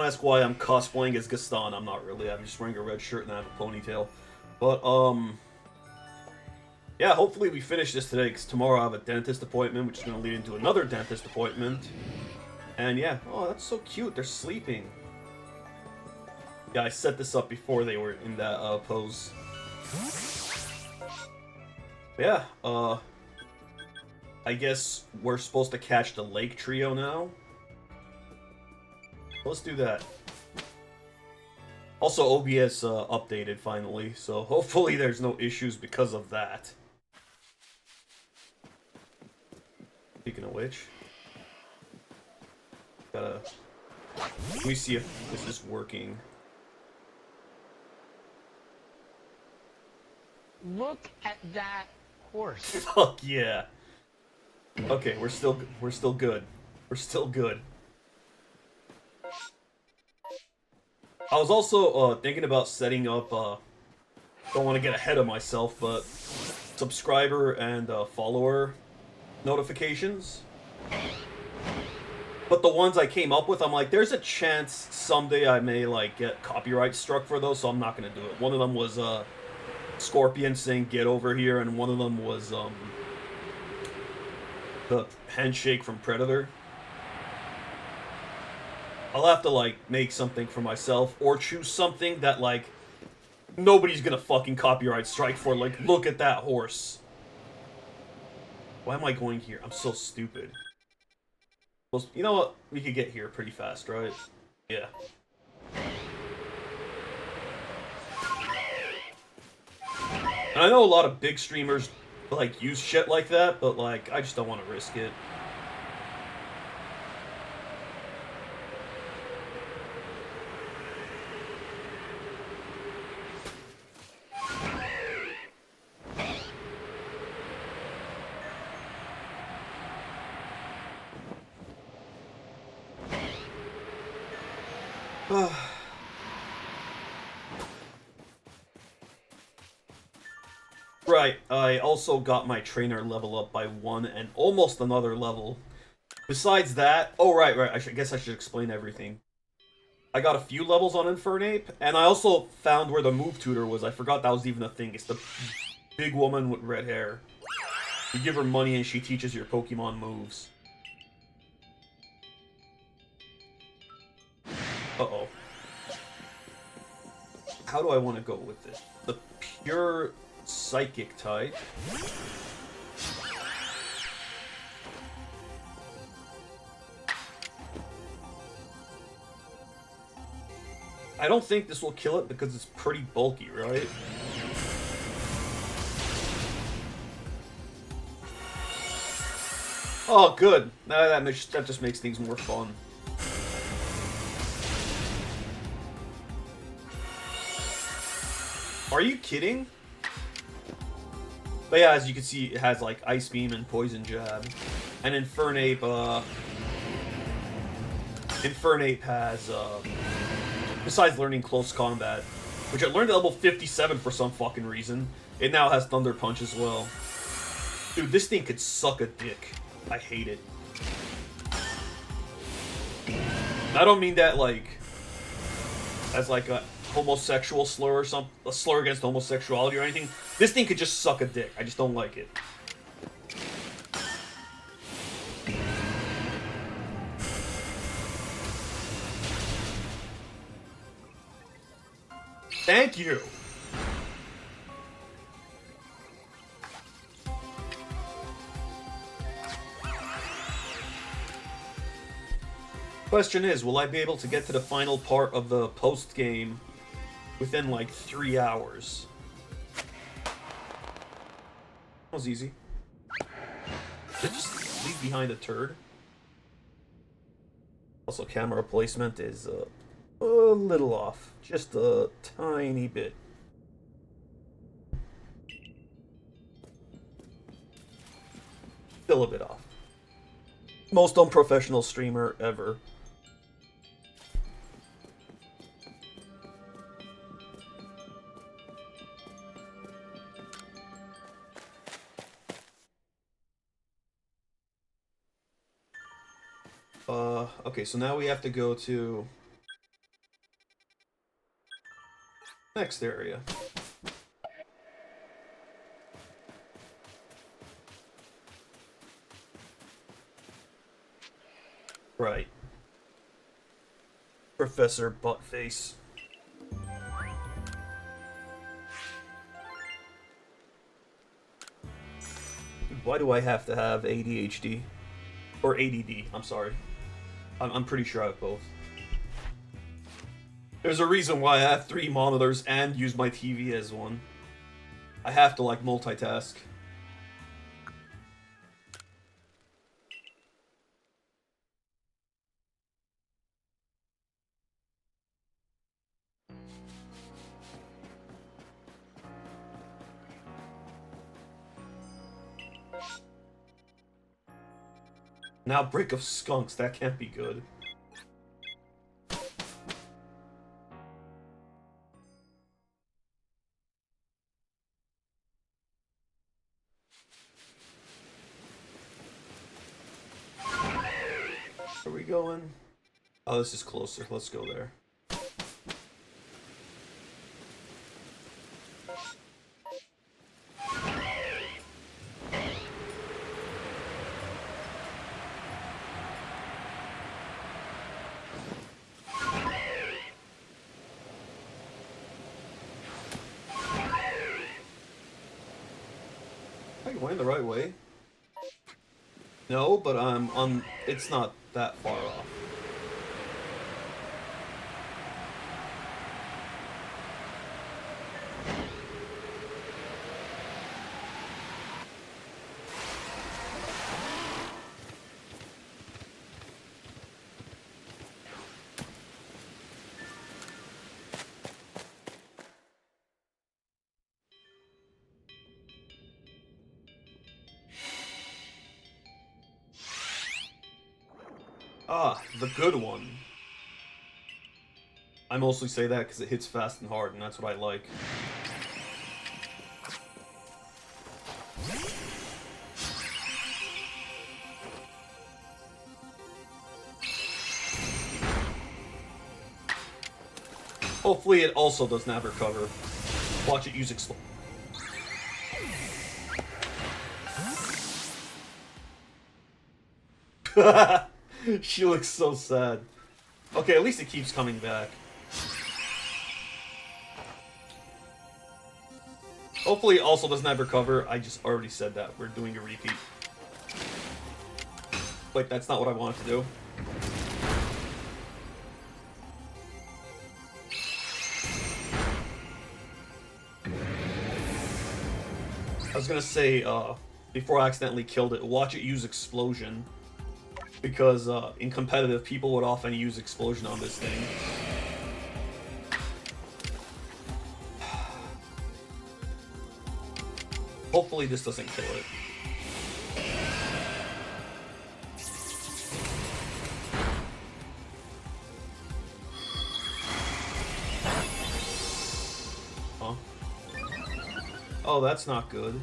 ask why I'm cosplaying as Gaston. I'm not really. I'm just wearing a red shirt and I have a ponytail. But, yeah, hopefully we finish this today, because tomorrow I have a dentist appointment, which is going to lead into another dentist appointment. And yeah, oh, that's so cute. They're sleeping. Yeah, I set this up before they were in that pose. Yeah, I guess we're supposed to catch the lake trio now. Let's do that. Also, OBS updated finally, so hopefully there's no issues because of that. Speaking of which, gotta... Let me see if this is working. Look at that horse. Fuck yeah. Okay, we're still good. We're still good. I was also thinking about setting up, don't want to get ahead of myself, but subscriber and follower notifications. But the ones I came up with, I'm like, there's a chance someday I may, like, get copyright struck for those, so I'm not going to do it. One of them was, Scorpion saying, "Get over here," and one of them was, the handshake from Predator. I'll have to, like, make something for myself, or choose something that, like, nobody's gonna fucking copyright strike for. Like, look at that horse. Why am I going here? I'm so stupid. Well, you know what? We could get here pretty fast, right? Yeah. And I know a lot of big streamers, like, use shit like that, but, like, I just don't want to risk it. Right, I also got my trainer level up by 1 and almost another level. Besides that... Oh, right. I guess I should explain everything. I got a few levels on Infernape, and I also found where the move tutor was. I forgot that was even a thing. It's the big woman with red hair. You give her money and she teaches your Pokemon moves. Uh-oh. How do I want to go with this? The pure psychic type. I don't think this will kill it because it's pretty bulky, right? Oh, good. That just makes things more fun. Are you kidding? But yeah, as you can see, it has like Ice Beam and Poison Jab. And Infernape has, besides learning Close Combat, which I learned at level 57 for some fucking reason, it now has Thunder Punch as well. Dude, this thing could suck a dick. I hate it. I don't mean that, like, as like a homosexual slur or something, a slur against homosexuality or anything. This thing could just suck a dick. I just don't like it. Thank you. Question is, will I be able to get to the final part of the post-game within, like, 3 hours? That was easy. Did I just leave behind a turd? Also, camera placement is a little off. Just a tiny bit. Still a bit off. Most unprofessional streamer ever. Okay, so now we have to go to Next area. Right. Professor Buttface. Why do I have to have ADHD? Or ADD, I'm sorry. I'm pretty sure I have both. There's a reason why I have 3 monitors and use my TV as one. I have to, like, multitask. Now Break of Skunks, that can't be good. Where are we going? Oh, this is closer. Let's go there. Are you going the right way? No, but I'm on. It's not that far off. Ah, the good one. I mostly say that because it hits fast and hard, and that's what I like. Hopefully it also doesn't have recover. Watch it use explode. She looks so sad. Okay, at least it keeps coming back. Hopefully it also doesn't have recover. I just already said that. We're doing a repeat. Wait, that's not what I wanted to do. I was gonna say, before I accidentally killed it, watch it use explosion. Because in competitive, people would often use explosion on this thing. Hopefully this doesn't kill it. Huh? Oh, that's not good.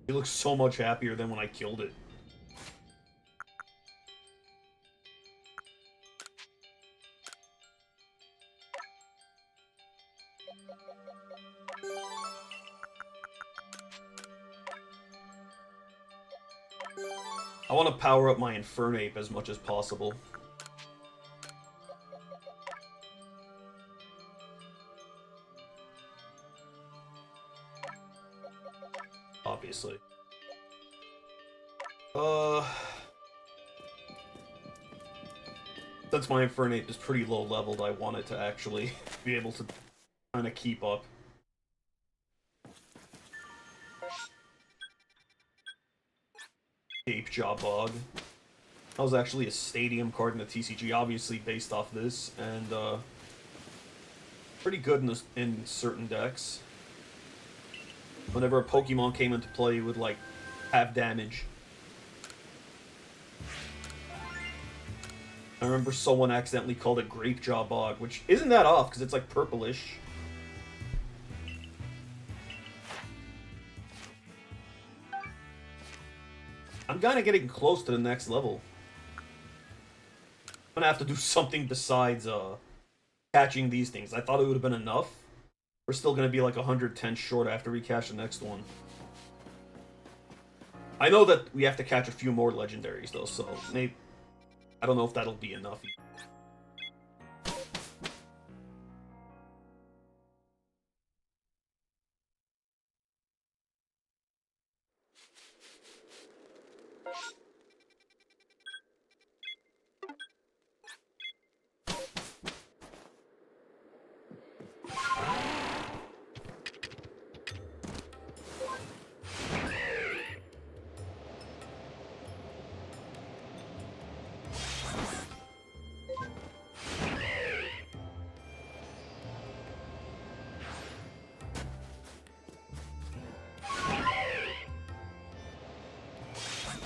He looks so much happier than when I killed it. I want to power up my Infernape as much as possible. Obviously. Since my Infernape is pretty low leveled, I want it to actually be able to kind of keep up. Ape Jaw Bog. That was actually a stadium card in the TCG, obviously based off this, and pretty good in certain decks. Whenever a Pokemon came into play, it would like have damage. I remember someone accidentally called it Grape Jaw Bog, which isn't that off because it's like purplish. I'm kind of getting close to the next level. I'm gonna have to do something besides catching these things. I thought it would have been enough. We're still gonna be like 110 short after we catch the next one. I know that we have to catch a few more legendaries though, so maybe I don't know if that'll be enough.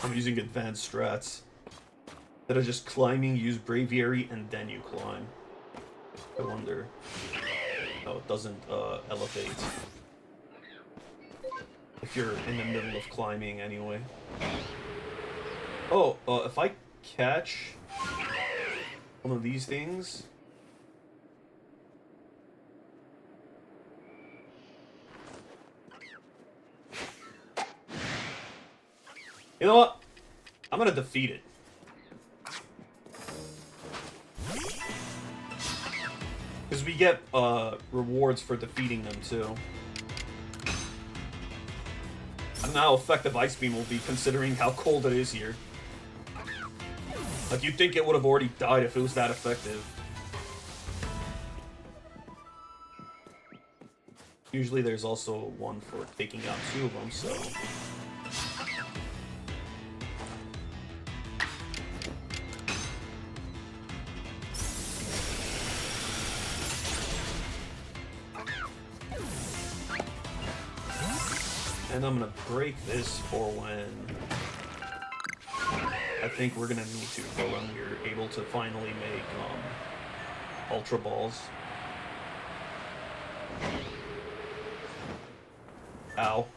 I'm using advanced strats. Instead of just climbing, use Braviary and then you climb. I wonder. No, it doesn't elevate. If you're in the middle of climbing anyway. Oh, if I catch one of these things... You know what? I'm gonna defeat it. Because we get rewards for defeating them too. I don't know how effective Ice Beam will be considering how cold it is here. Like, you'd think it would have already died if it was that effective. Usually there's also one for taking out two of them, so... And I'm gonna break this for when I think we're gonna need to, for when we're able to finally make Ultra Balls. Ow.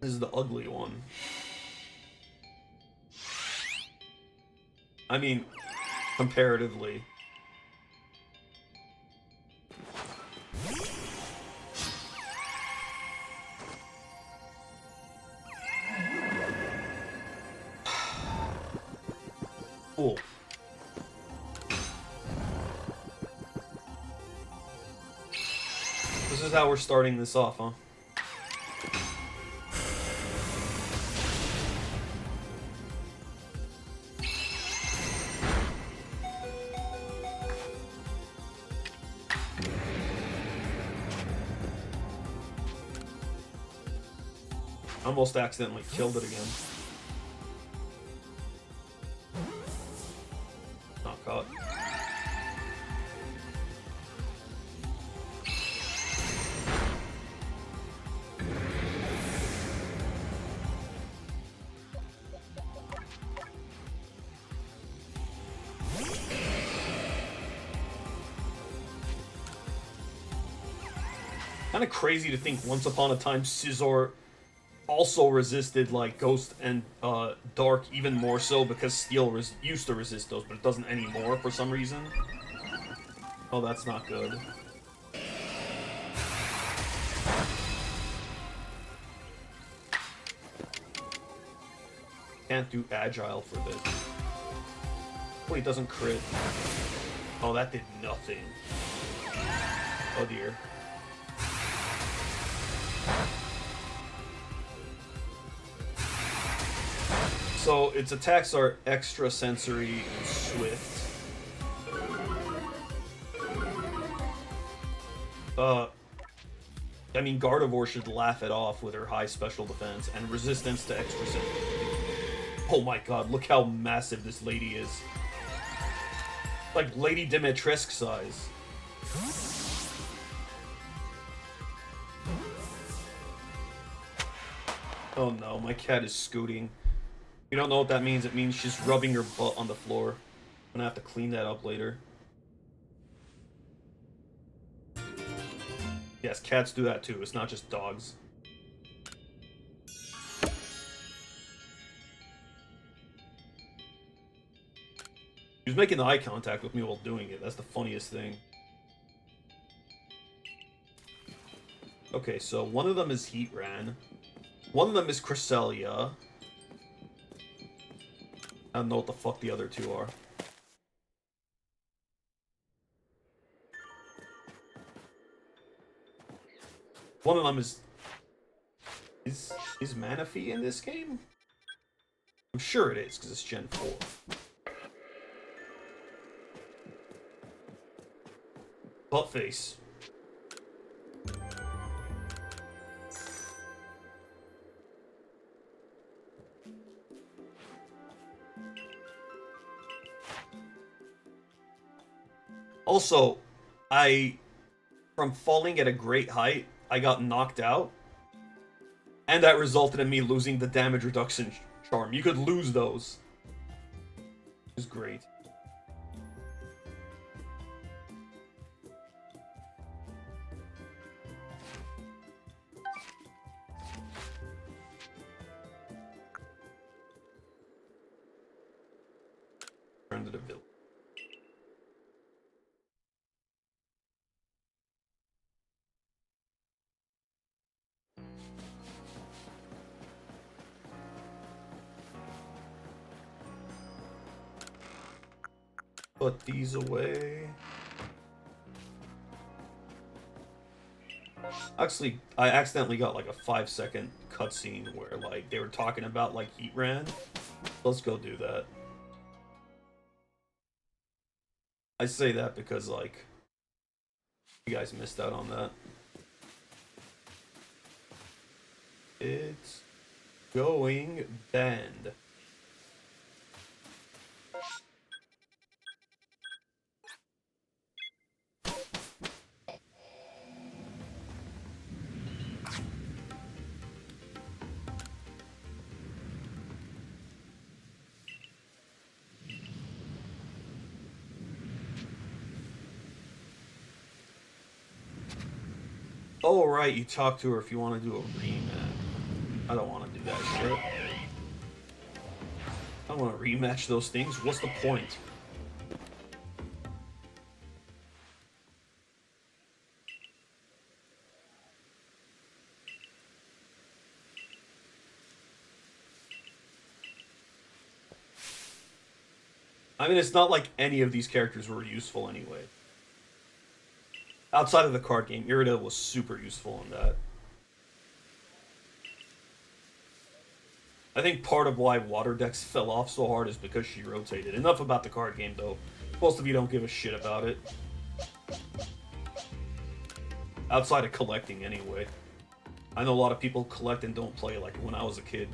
This is the ugly one. I mean, comparatively. Cool. This is how we're starting this off, huh? Almost accidentally killed it again. Not caught. Kind of crazy to think once upon a time Scizor also resisted like Ghost and Dark even more so, because Steel used to resist those, but it doesn't anymore for some reason. Oh, that's not good. Can't do Agile for this. Wait, it doesn't crit. Oh, that did nothing. Oh dear. So its attacks are extra sensory and swift. I mean, Gardevoir should laugh it off with her high special defense and resistance to extra sensory. Oh my god, look how massive this lady is. Like Lady Dimitrescu size. Oh no, my cat is scooting. You don't know what that means. It means she's rubbing her butt on the floor. I'm gonna have to clean that up later. Yes, cats do that too. It's not just dogs. She was making eye contact with me while doing it. That's the funniest thing. Okay, so one of them is Heatran. One of them is Cresselia. I don't know what the fuck the other two are. One of them is Manaphy in this game? I'm sure it is, because it's Gen 4. Buttface. Also, from falling at a great height, I got knocked out. And that resulted in me losing the damage reduction charm. You could lose those. It was great. Turn to the village. Put these away. Actually, I accidentally got like a 5-second cutscene where like they were talking about like Heatran. Let's go do that. I say that because like you guys missed out on that. It's going bend. Oh, right, you talk to her if you want to do a rematch. I don't want to do that shit. I don't want to rematch those things. What's the point? I mean, it's not like any of these characters were useful anyway. Outside of the card game, Irida was super useful in that. I think part of why Water Dex fell off so hard is because she rotated. Enough about the card game, though. Most of you don't give a shit about it. Outside of collecting, anyway. I know a lot of people collect and don't play like when I was a kid.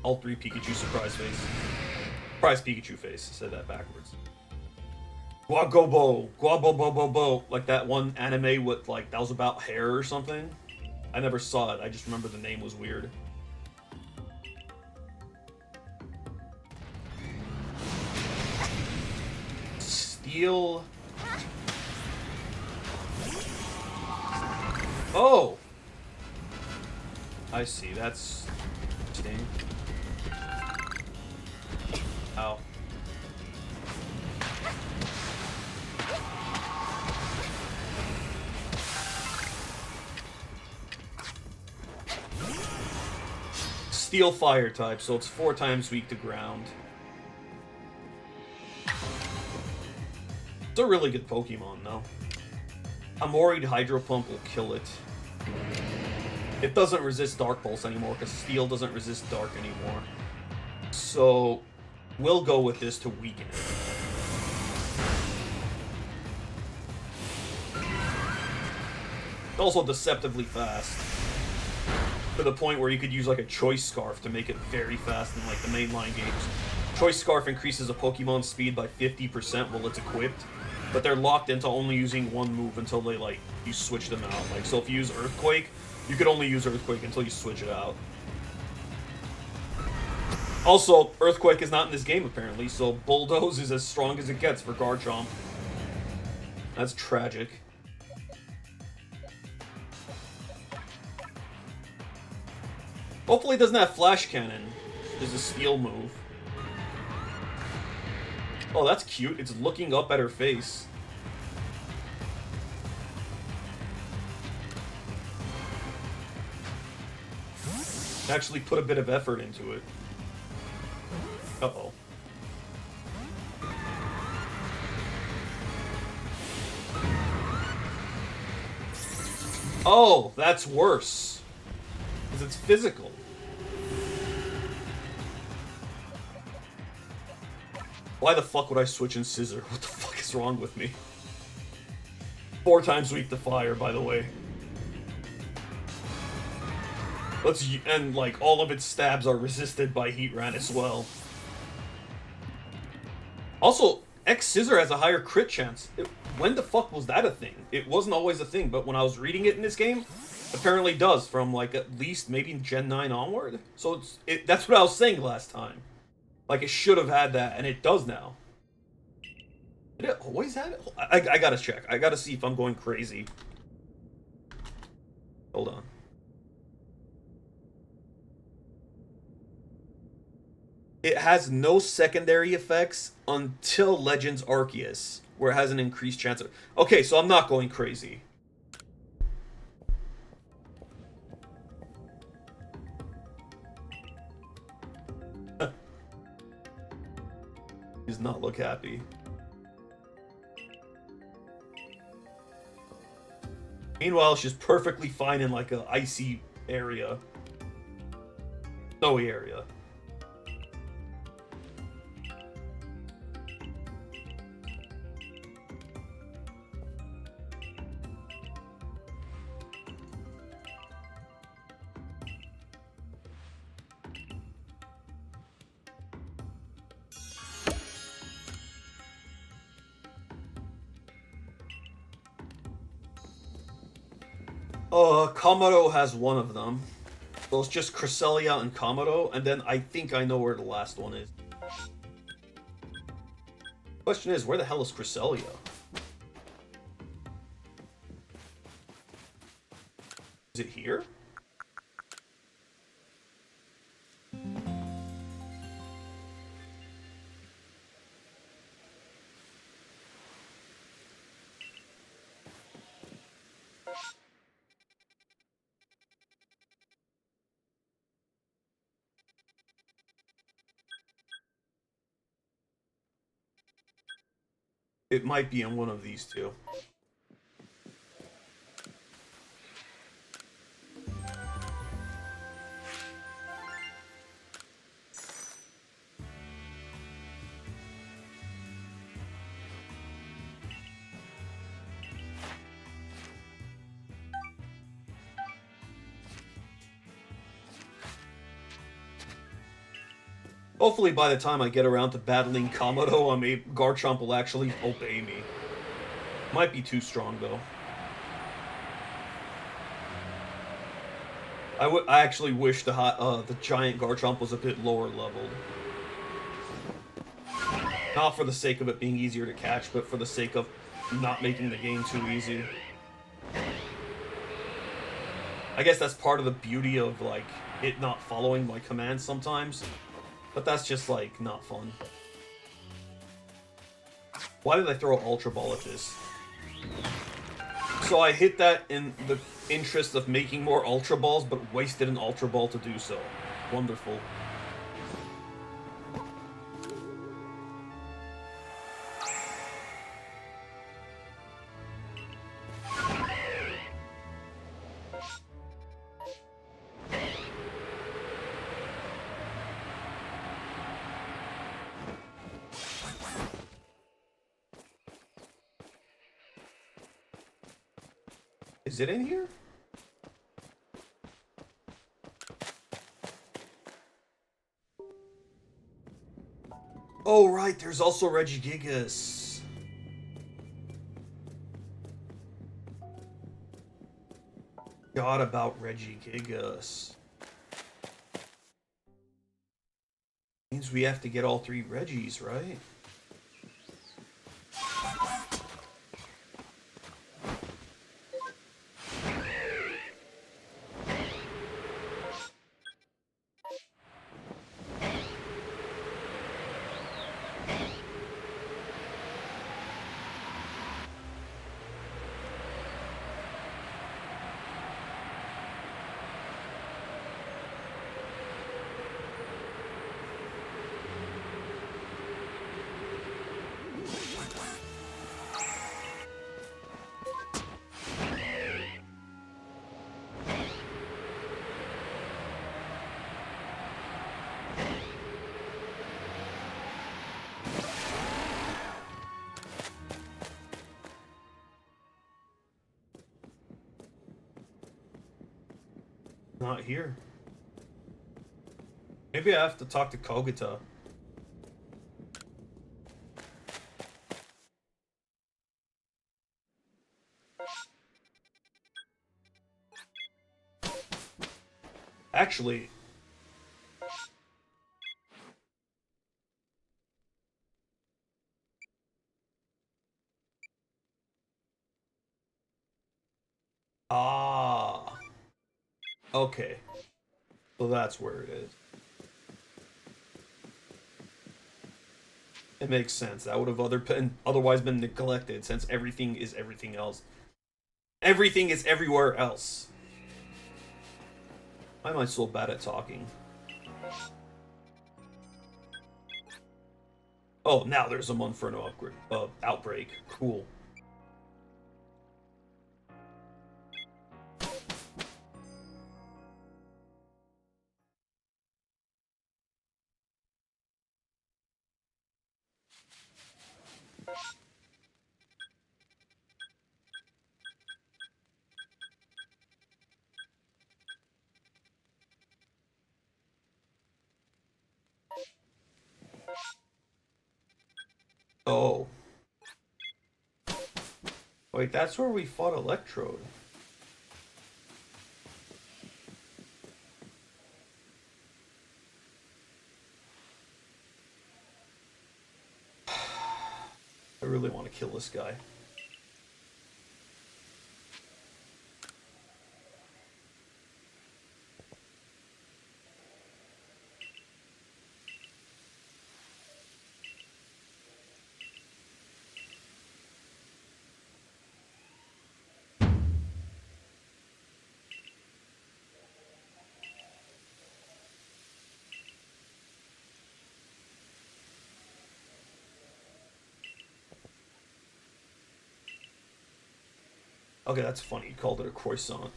All 3 Pikachu surprise face. Surprise Pikachu face. I said that backwards. Guagobo, Guabobobobo, like that one anime with like that was about hair or something. I never saw it. I just remember the name was weird. Steel. Oh, I see. That's interesting. Ow. Steel fire type, so it's 4 times weak to ground. It's a really good Pokemon, though. I'm worried Hydro Pump will kill it. It doesn't resist Dark Pulse anymore, because Steel doesn't resist Dark anymore. So, we'll go with this to weaken it. It's also deceptively fast. to the point where you could use like a choice scarf to make it very fast in like the mainline games. Choice scarf increases a Pokemon's speed by 50% while it's equipped, but they're locked into only using one move until they like you switch them out. Like, so if you use Earthquake, you could only use Earthquake until you switch it out. Also, Earthquake is not in this game apparently, so Bulldoze is as strong as it gets for Garchomp. That's tragic. Hopefully it doesn't have Flash Cannon. There's a steel move. Oh, that's cute. It's looking up at her face. Actually put a bit of effort into it. Uh-oh. Oh, that's worse. Because it's physical. Why the fuck would I switch in Scissor? What the fuck is wrong with me? 4 times weak to fire, by the way. And like all of its stabs are resisted by Heatran as well. Also, X Scissor has a higher crit chance. When the fuck was that a thing? It wasn't always a thing, but when I was reading it in this game, apparently does from like at least maybe Gen 9 onward. So that's what I was saying last time. Like, it should have had that, and it does now. Did it always have it? I gotta check. I gotta see if I'm going crazy. Hold on. It has no secondary effects until Legends Arceus, where it has an increased chance of... Okay, so I'm not going crazy. Does not look happy. Meanwhile, she's perfectly fine in like a icy area. Snowy area. Kamado has one of them. So it's just Cresselia and Kamado, and then I think I know where the last one is. Question is, where the hell is Cresselia? Is it here? It might be in one of these two. Hopefully by the time I get around to battling Kamado, Garchomp will actually obey me. Might be too strong, though. I actually wish the giant Garchomp was a bit lower leveled. Not for the sake of it being easier to catch, but for the sake of not making the game too easy. I guess that's part of the beauty of, like, it not following my commands sometimes. But that's just, like, not fun. Why did I throw an Ultra Ball at this? So I hit that in the interest of making more Ultra Balls, but wasted an Ultra Ball to do so. Wonderful. Is it in here? Oh, right, there's also Regigigas. Forgot about Regigigas. Means we have to get all 3 Regis, right? Not here. Maybe I have to talk to Kogita. Actually... Ah... Okay. So that's where it is. It makes sense. That would have otherwise been neglected, since everything is everything else. Everything is everywhere else. Why am I so bad at talking? Oh, now there's a Monferno upgrade, outbreak. Cool. Oh. Wait, that's where we fought Electrode. I really want to kill this guy. Okay, that's funny. You called it a croissant.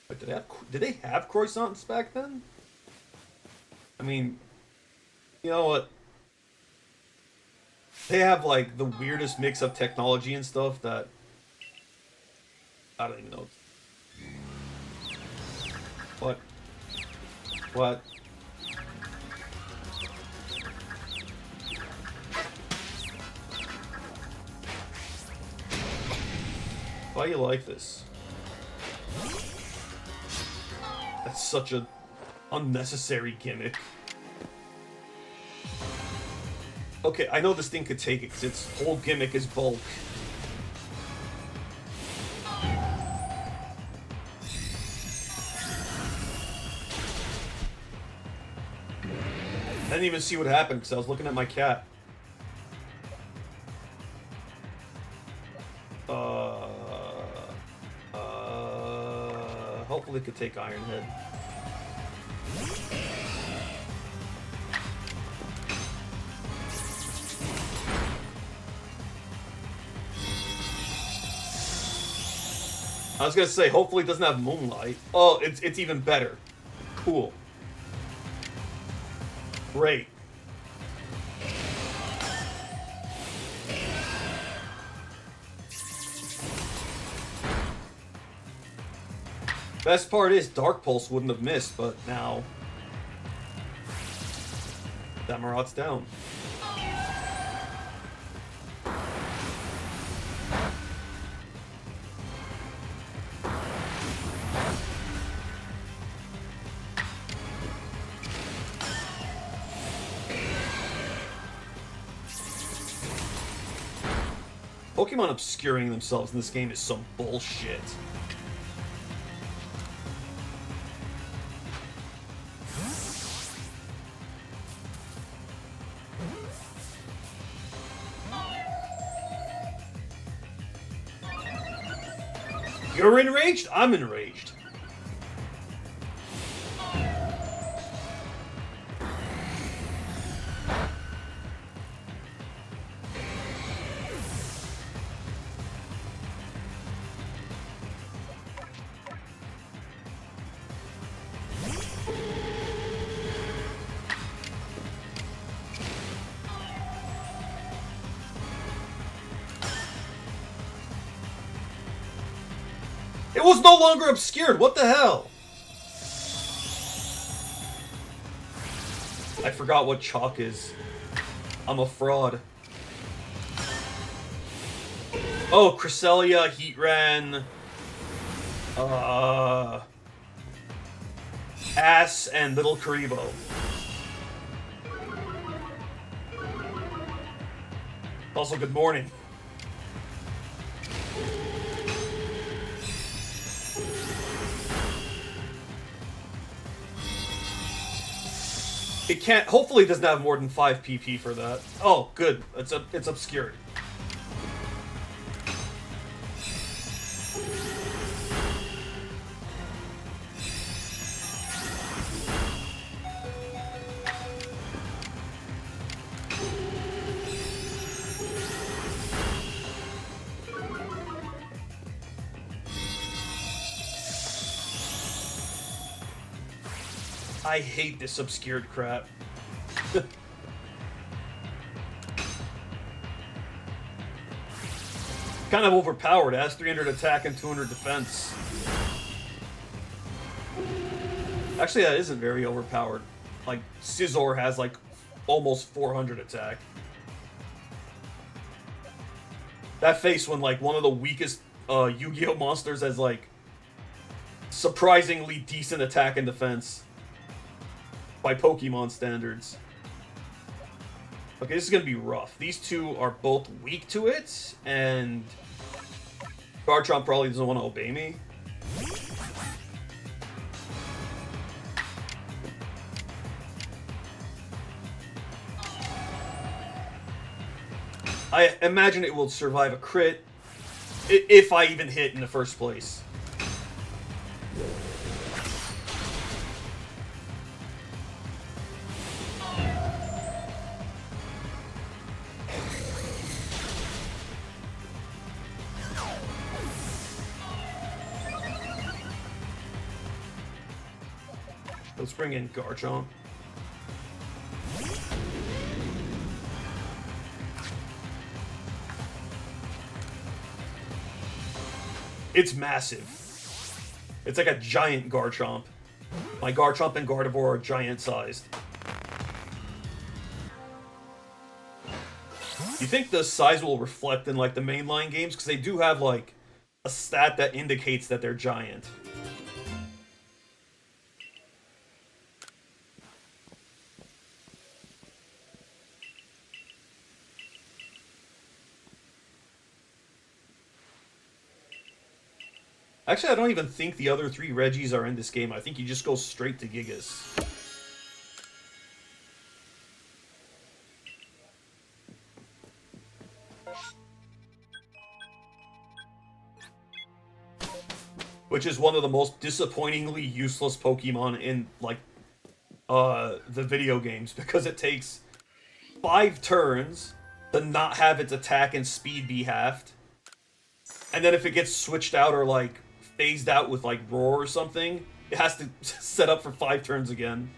Wait, did they have croissants back then? I mean, you know what? They have like the weirdest mix of technology and stuff that I don't even know. What? What? Why you like this? That's such a unnecessary gimmick. Okay, I know this thing could take it because its whole gimmick is bulk. I didn't even see what happened because I was looking at my cat. Hopefully it could take Iron Head. I was gonna say, hopefully it doesn't have Moonlight. Oh, it's even better. Cool. Great. Best part is Dark Pulse wouldn't have missed, but now Samurot's down. Pokemon obscuring themselves in this game is some bullshit. You're enraged? I'm enraged. It was no longer obscured. What the hell? I forgot what chalk is. I'm a fraud. Oh, Cresselia, Heatran, Ass, and Little Karibo. Also, good morning. It can't. Hopefully, it doesn't have more than 5 PP for that. Oh, good. It's obscured. I hate this obscured crap. Kind of overpowered. It has 300 attack and 200 defense. Actually, that isn't very overpowered. Like, Scizor has, like, almost 400 attack. That face when, like, one of the weakest Yu-Gi-Oh! Monsters has, like, surprisingly decent attack and defense. By Pokemon standards. Okay, this is gonna be rough. These two are both weak to it, and Garchomp probably doesn't want to obey me. I imagine it will survive a crit, if I even hit in the first place. Let's bring in Garchomp. It's massive. It's like a giant Garchomp. My Garchomp and Gardevoir are giant-sized. You think the size will reflect in, like, the mainline games? Because they do have, like, a stat that indicates that they're giant. Actually, I don't even think the other 3 Reggies are in this game. I think you just go straight to Gigas. Which is one of the most disappointingly useless Pokemon in, like, the video games. Because it takes 5 turns to not have its attack and speed be halved. And then if it gets switched out or, like, phased out with, like, Roar or something, it has to set up for 5 turns again.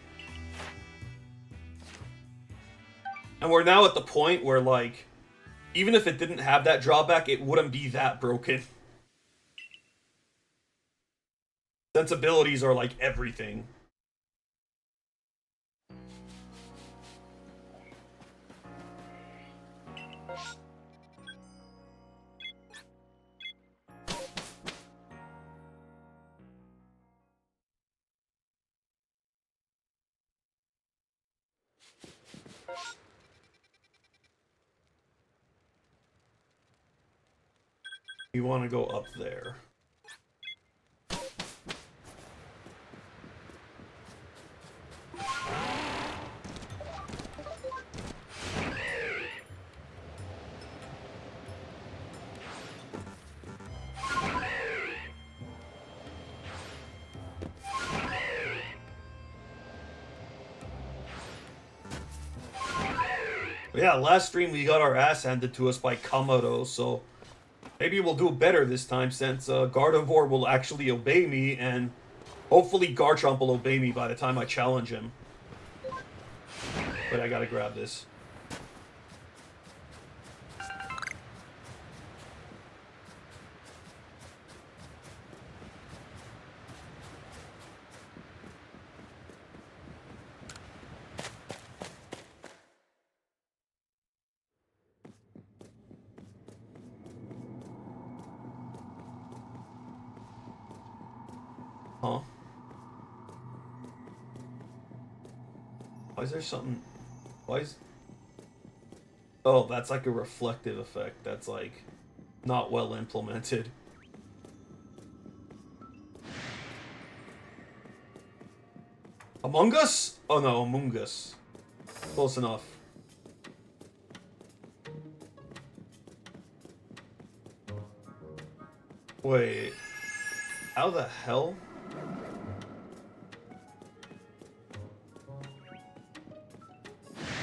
And we're now at the point where, like, even if it didn't have that drawback, it wouldn't be that broken. Sensibilities are, like, everything. You want to go up there. Yeah, last stream we got our ass handed to us by Kamado, so maybe we'll do better this time since Gardevoir will actually obey me, and hopefully Garchomp will obey me by the time I challenge him. But I gotta grab this. Huh? Why is there something... Why is... Oh, that's like a reflective effect. That's like not well implemented. Among Us? Oh no, Among Us. Close enough. Wait. How the hell?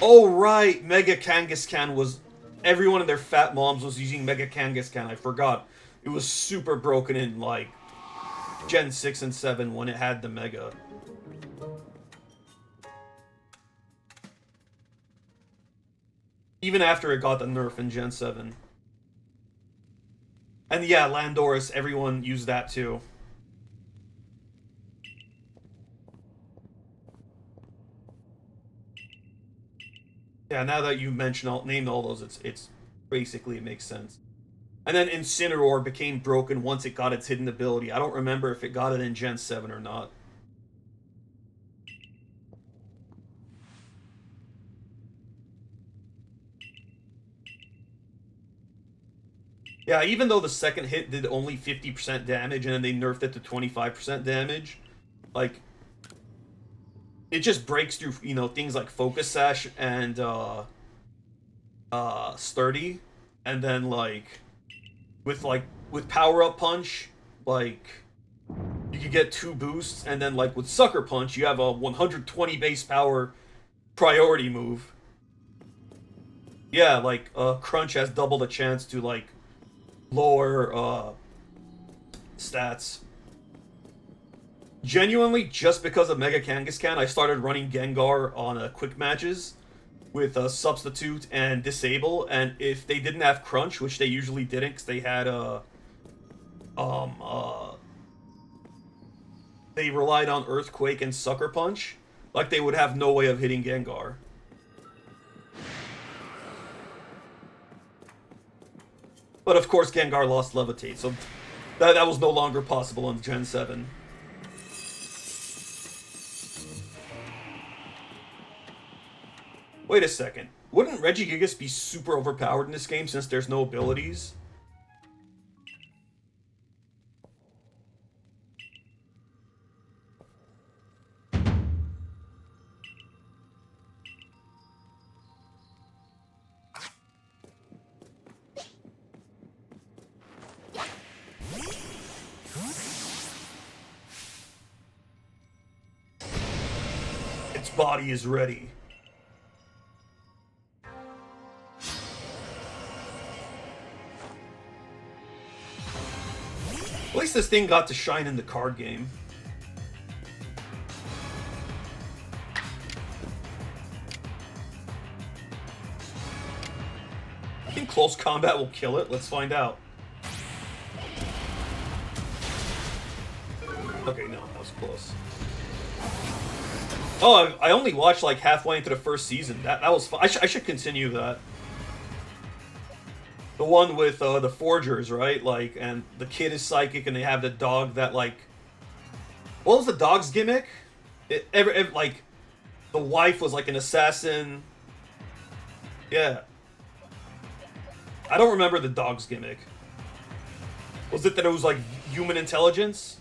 Oh right, Mega Kangaskhan was... Everyone and their fat moms was using Mega Kangaskhan. I forgot. It was super broken in, like, Gen 6 and 7 when it had the Mega. Even after it got the nerf in Gen 7. And yeah, Landorus, everyone used that too. Yeah, now that you named all those, it's basically, it makes sense. And then Incineroar became broken once it got its hidden ability. I don't remember if it got it in Gen 7 or not. Yeah, even though the second hit did only 50% damage and then they nerfed it to 25% damage, like, it just breaks through, you know, things like Focus Sash and, Sturdy, and then, like, with Power Up Punch, like, you could get 2 boosts, and then, like, with Sucker Punch, you have a 120 base power priority move. Yeah, like, Crunch has double the chance to, like, lower, stats. Genuinely, just because of Mega Kangaskhan, I started running Gengar on quick matches with Substitute and Disable, and if they didn't have Crunch, which they usually didn't, because they had they relied on Earthquake and Sucker Punch, like they would have no way of hitting Gengar. But of course, Gengar lost Levitate, so that was no longer possible on Gen 7. Wait a second. Wouldn't Regigigas be super overpowered in this game since there's no abilities? Its body is ready. At least this thing got to shine in the card game. I think close combat will kill it. Let's find out. Okay, no, that was close. Oh, I only watched like halfway into the first season. That was fun. I should continue that. The one with the Forgers, right? Like, and the kid is psychic, and they have the dog that, like... What was the dog's gimmick? Like, the wife was like an assassin. Yeah. I don't remember the dog's gimmick. Was it that it was like human intelligence?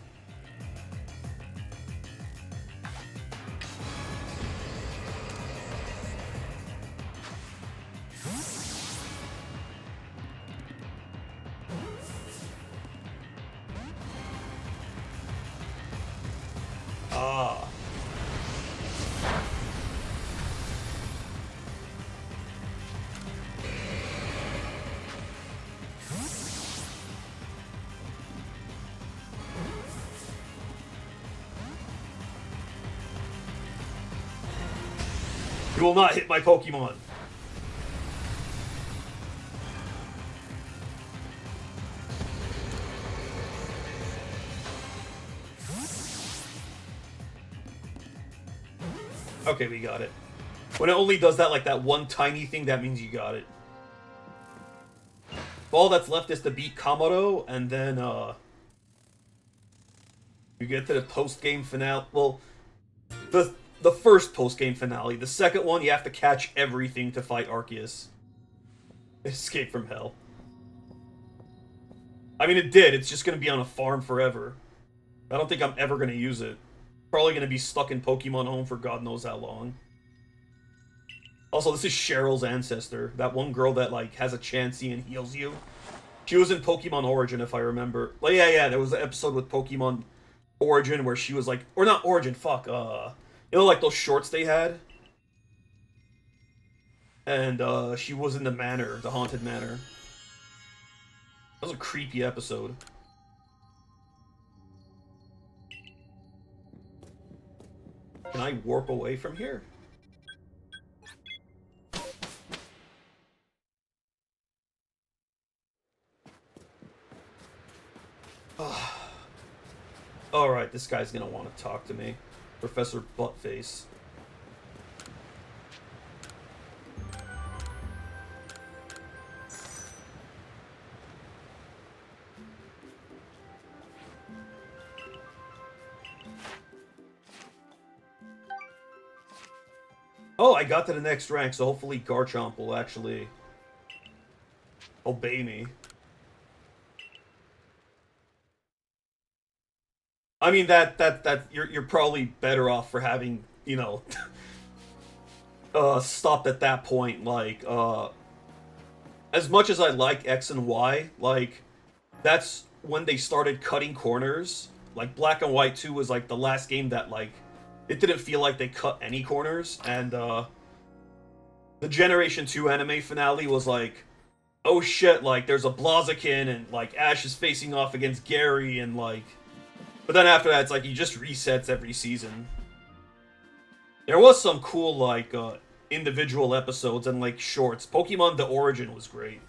Ah. You will not hit my Pokemon. Okay, we got it. When it only does that, like that one tiny thing, that means you got it. All that's left is to beat Kamado, and then, you get to the post-game finale. Well, the first post-game finale. The second one, you have to catch everything to fight Arceus. Escape from Hell. I mean, it did. It's just going to be on a farm forever. I don't think I'm ever going to use it. Probably going to be stuck in Pokemon Home for God knows how long. Also, this is Cheryl's ancestor. That one girl that, like, has a Chansey and heals you. She was in Pokemon Origin, if I remember. Like, yeah, there was an episode with Pokemon Origin where she was like... Or not Origin, fuck. You know, like those shorts they had? And, she was in the manor, the Haunted Manor. That was a creepy episode. Can I warp away from here? Alright, this guy's gonna want to talk to me. Professor Buttface. Oh, I got to the next rank, so hopefully Garchomp will actually obey me. I mean, you're probably better off for having, you know, stopped at that point. Like, as much as I like X and Y, like, that's when they started cutting corners. Like, Black and White 2 was, like, the last game that, like, it didn't feel like they cut any corners, and, the Generation 2 anime finale was like, oh shit, like, there's a Blaziken, and, like, Ash is facing off against Gary, and, like... But then after that, it's like, he just resets every season. There was some cool, like, individual episodes and, like, shorts. Pokemon The Origin was great.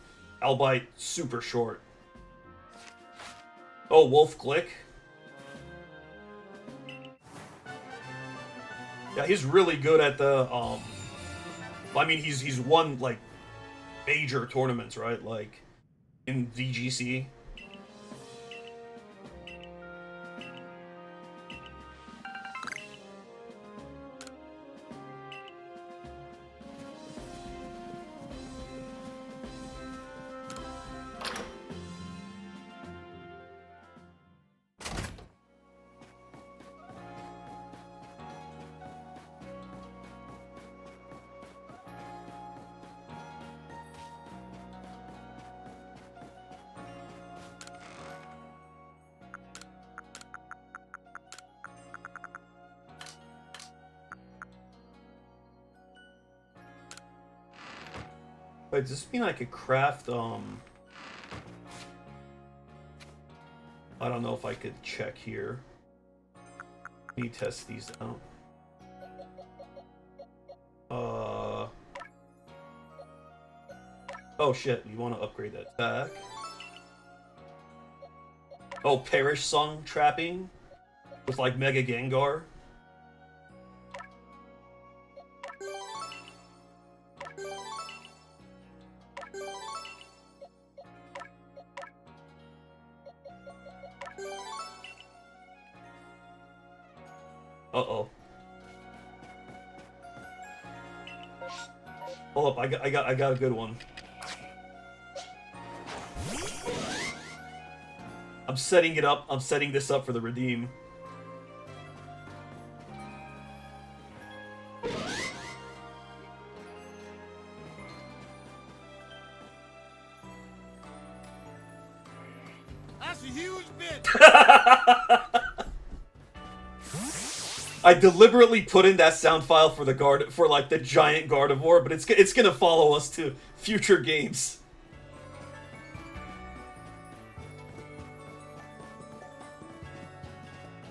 Albeit super short. Oh, Wolf Glick? Yeah, he's really good at the, I mean, he's won, like, major tournaments, right? Like, in VGC. Wait, does this mean I could craft, I don't know if I could check here. Let me test these out. Oh shit, you want to upgrade that attack. Oh, Perish Song Trapping? With, like, Mega Gengar? Uh-oh. Hold up, I got a good one. I'm setting it up. I'm setting this up for the redeem. That's a huge bit. I deliberately put in that sound file for the guard for like the giant Gardevoir, but it's gonna follow us to future games.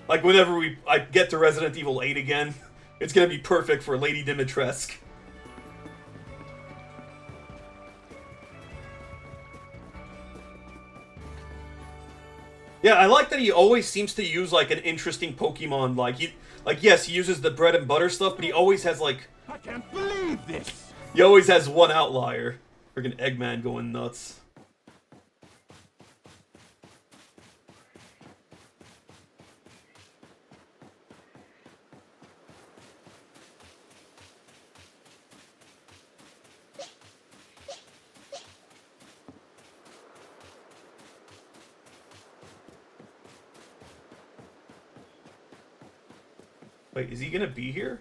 Like whenever I get to Resident Evil 8 again, it's gonna be perfect for Lady Dimitrescu. Yeah, I like that he always seems to use like an interesting Pokemon. Like yes, he uses the bread and butter stuff, but he always has like I can't believe this. he always has one outlier. Friggin' Eggman going nuts. Wait, is he gonna be here?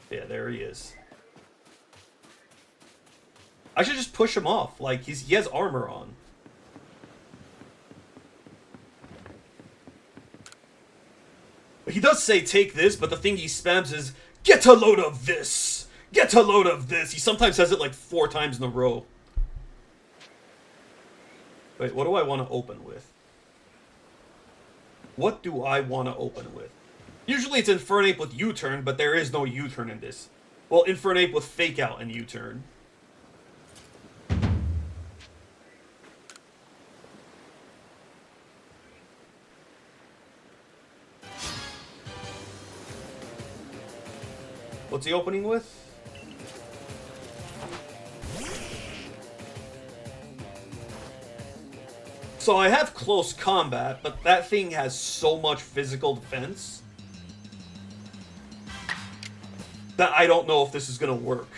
Yeah, there he is. I should just push him off. Like, he has armor on. He does say take this, but the thing he spams is, get a load of this! Get a load of this! He sometimes says it like 4 times in a row. Wait, what do I want to open with? What do I want to open with? Usually it's Infernape with U-turn, but there is no U-turn in this. Well, Infernape with Fake Out and U-turn. What's he opening with? So I have close combat, but that thing has so much physical defense that I don't know if this is gonna work.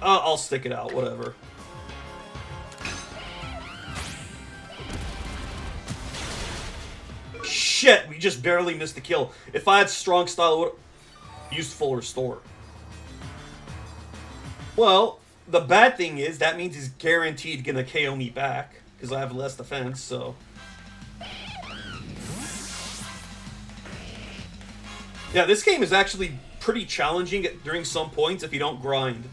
I'll stick it out, whatever. Shit, we just barely missed the kill. If I had strong style, I would have used full restore. Well, the bad thing is, that means he's guaranteed gonna KO me back, because I have less defense, so... Yeah, this game is actually pretty challenging during some points if you don't grind.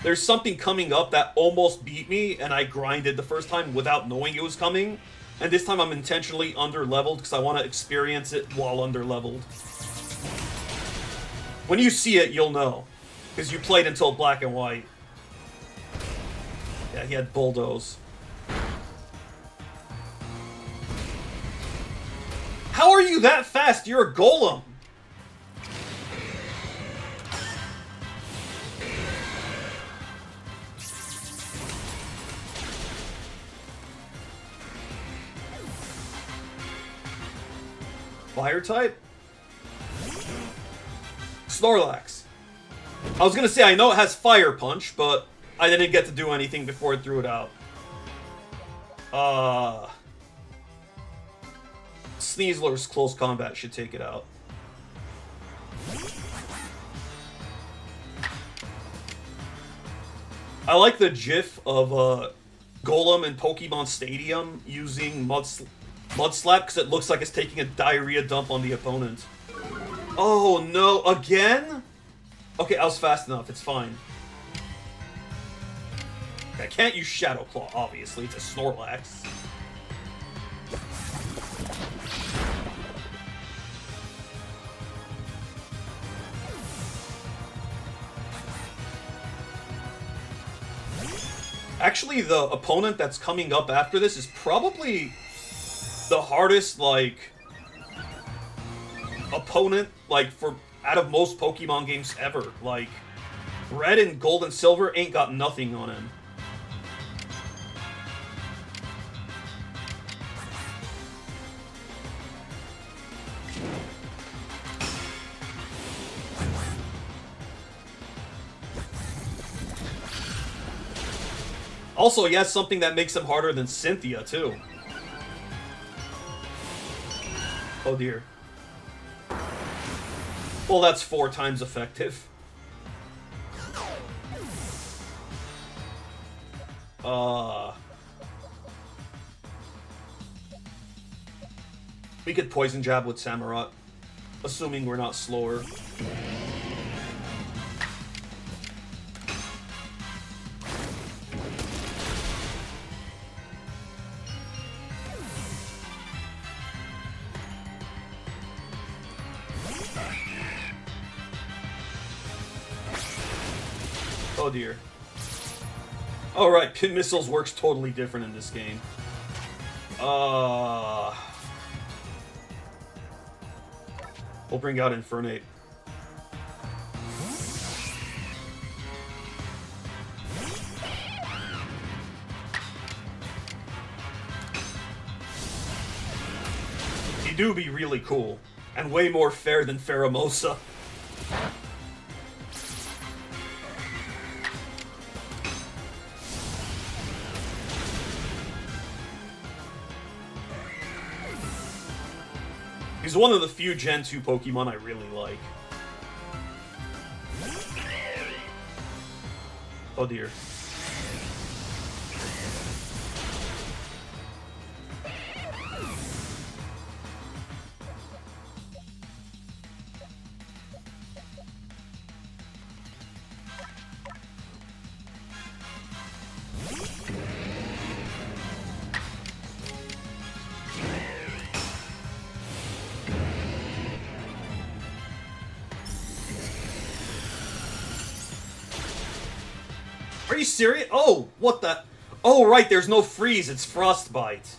There's something coming up that almost beat me, and I grinded the first time without knowing it was coming. And this time I'm intentionally under-leveled because I want to experience it while under-leveled. When you see it, you'll know. Because you played until Black and White. Yeah, he had Bulldoze. How are you that fast? You're a golem! Fire type? Snorlax. I was gonna say, I know it has Fire Punch, but I didn't get to do anything before it threw it out. Sneasler's close combat should take it out. I like the gif of Golem in Pokemon Stadium using Mud Slap because it looks like it's taking a diarrhea dump on the opponent. Oh no, again? Okay, I was fast enough, it's fine. I can't use Shadow Claw, obviously, it's a Snorlax. Actually, the opponent that's coming up after this is probably the hardest, like, opponent, like, for out of most Pokemon games ever. Like, Red and Gold and Silver ain't got nothing on him. Also, he has something that makes him harder than Cynthia, too. Oh dear. Well, that's 4 times effective. We could poison jab with Samurott, assuming we're not slower. Oh dear. Alright, pin missiles works totally different in this game. We'll bring out Infernate. He do be really cool, and way more fair than Pheromosa. He's one of the few Gen 2 Pokemon I really like. Oh dear. Are you serious? Oh, what the? Oh, right, there's no freeze, it's frostbite.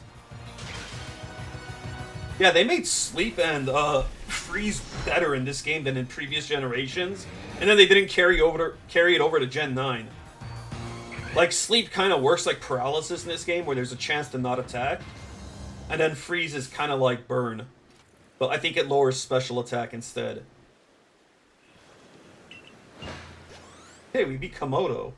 Yeah, they made sleep and freeze better in this game than in previous generations, and then they didn't carry it over to Gen 9. Like, sleep kind of works like paralysis in this game, where there's a chance to not attack, and then freeze is kind of like burn, but I think it lowers special attack instead. Hey, we beat Komodo.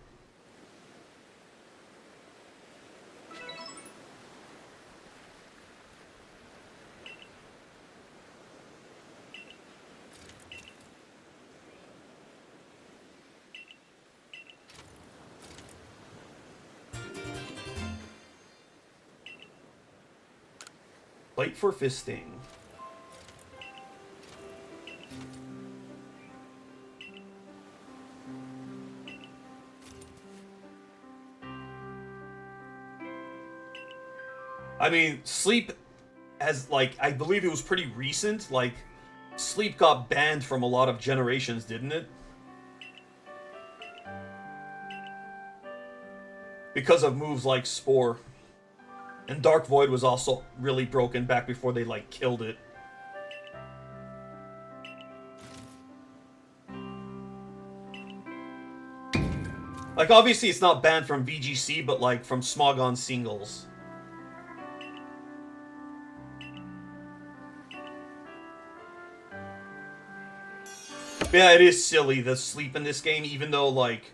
Plate for fisting. I mean, sleep has, like, I believe it was pretty recent, like, sleep got banned from a lot of generations, didn't it? Because of moves like Spore. And Dark Void was also really broken back before they, like, killed it. Like, obviously it's not banned from VGC, but, like, from Smogon singles. Yeah, it is silly, the sleep in this game, even though, like,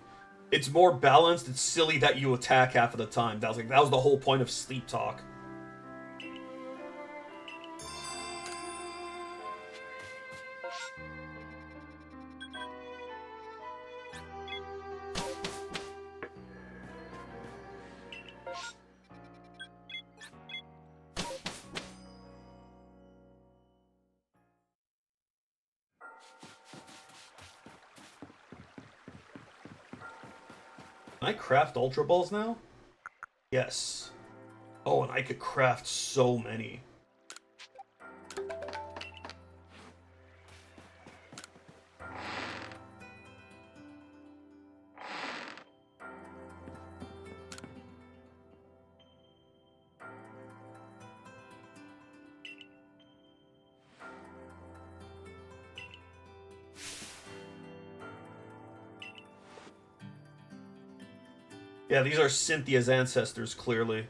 it's more balanced, it's silly that you attack half of the time. That was the whole point of Sleep Talk. Can I craft Ultra Balls now? Yes. Oh, and I could craft so many. Yeah, these are Cynthia's ancestors, clearly.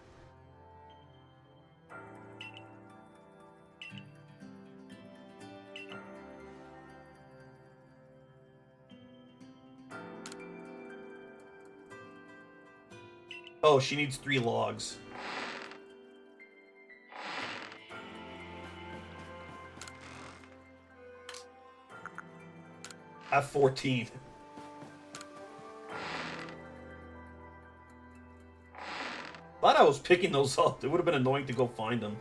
Oh, she needs 3 logs. I have 14. Thought I was picking those up. It would have been annoying to go find them.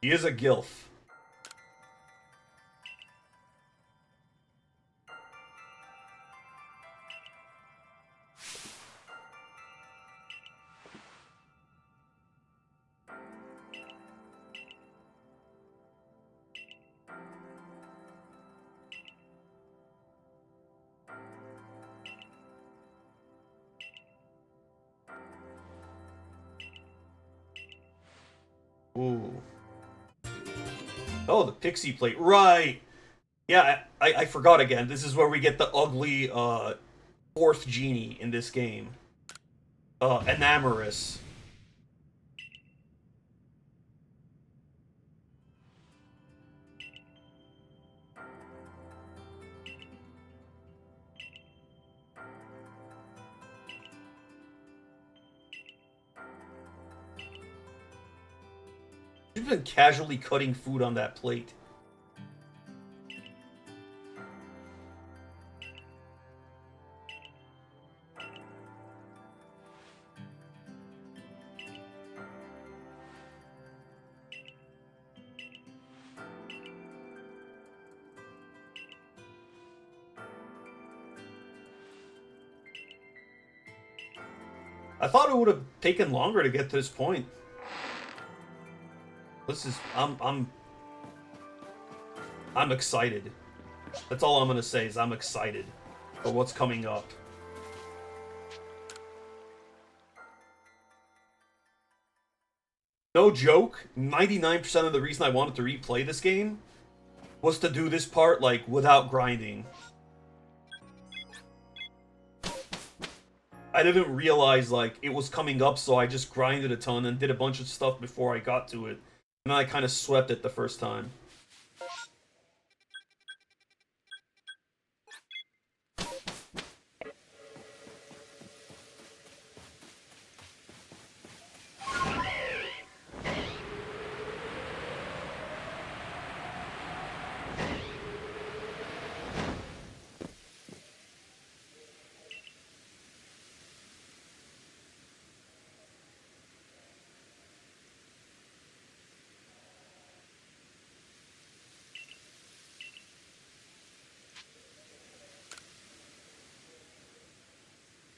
He is a gilf. Ooh. Oh, the pixie plate. Right. Yeah, I forgot again. This is where we get the ugly, 4th genie in this game. Enamorous. She's been casually cutting food on that plate. I thought it would have taken longer to get to this point. This is I'm excited. That's all I'm gonna say is I'm excited for what's coming up. No joke, 99% of the reason I wanted to replay this game was to do this part, like, without grinding. I didn't realize, like, it was coming up, so I just grinded a ton and did a bunch of stuff before I got to it. And then I kind of swept it the first time.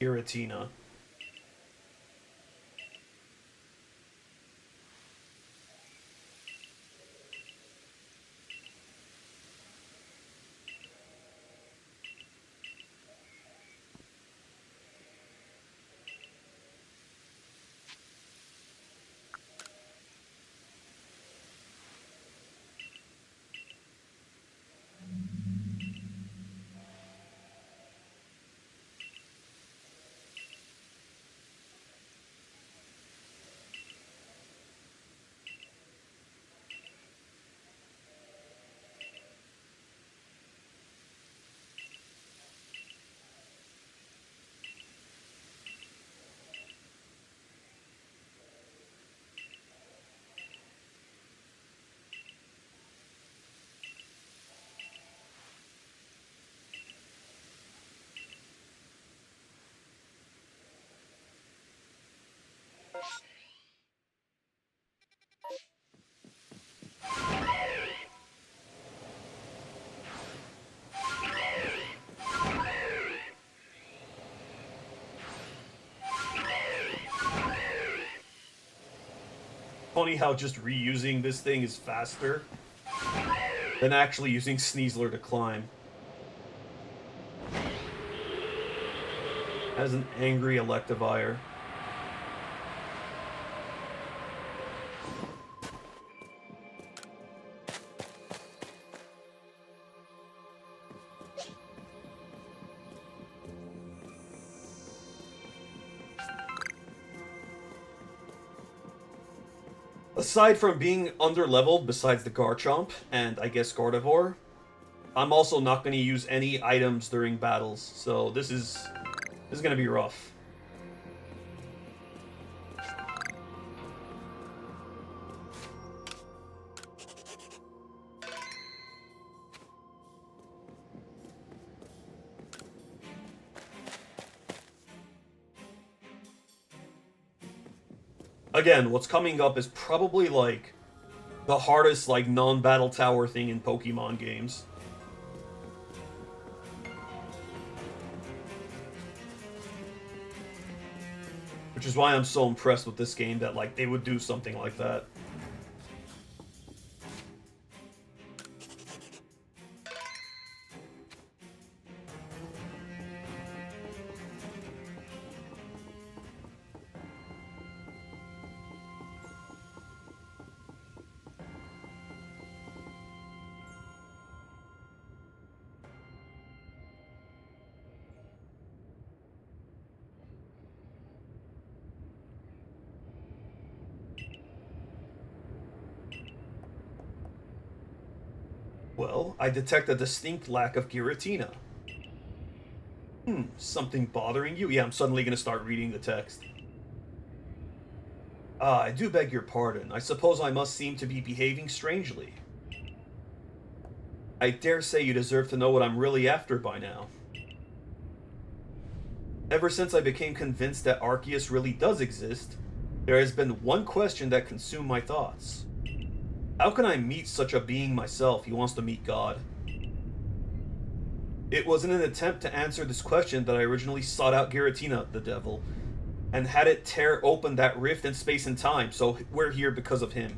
Giratina. Funny how just reusing this thing is faster than actually using Sneasler to climb. As an angry Electivire. Aside from being underleveled, besides the Garchomp and I guess Gardevoir, I'm also not going to use any items during battles, so this is going to be rough. Again, what's coming up is probably, like, the hardest, like, non-battle tower thing in Pokemon games. Which is why I'm so impressed with this game that, like, they would do something like that. Well, I detect a distinct lack of Giratina. Something bothering you? Yeah, I'm suddenly going to start reading the text. Ah, I do beg your pardon. I suppose I must seem to be behaving strangely. I dare say you deserve to know what I'm really after by now. Ever since I became convinced that Arceus really does exist, there has been one question that consumed my thoughts. How can I meet such a being myself? He wants to meet God. It was in an attempt to answer this question that I originally sought out Giratina, the devil, and had it tear open that rift in space and time, so we're here because of him.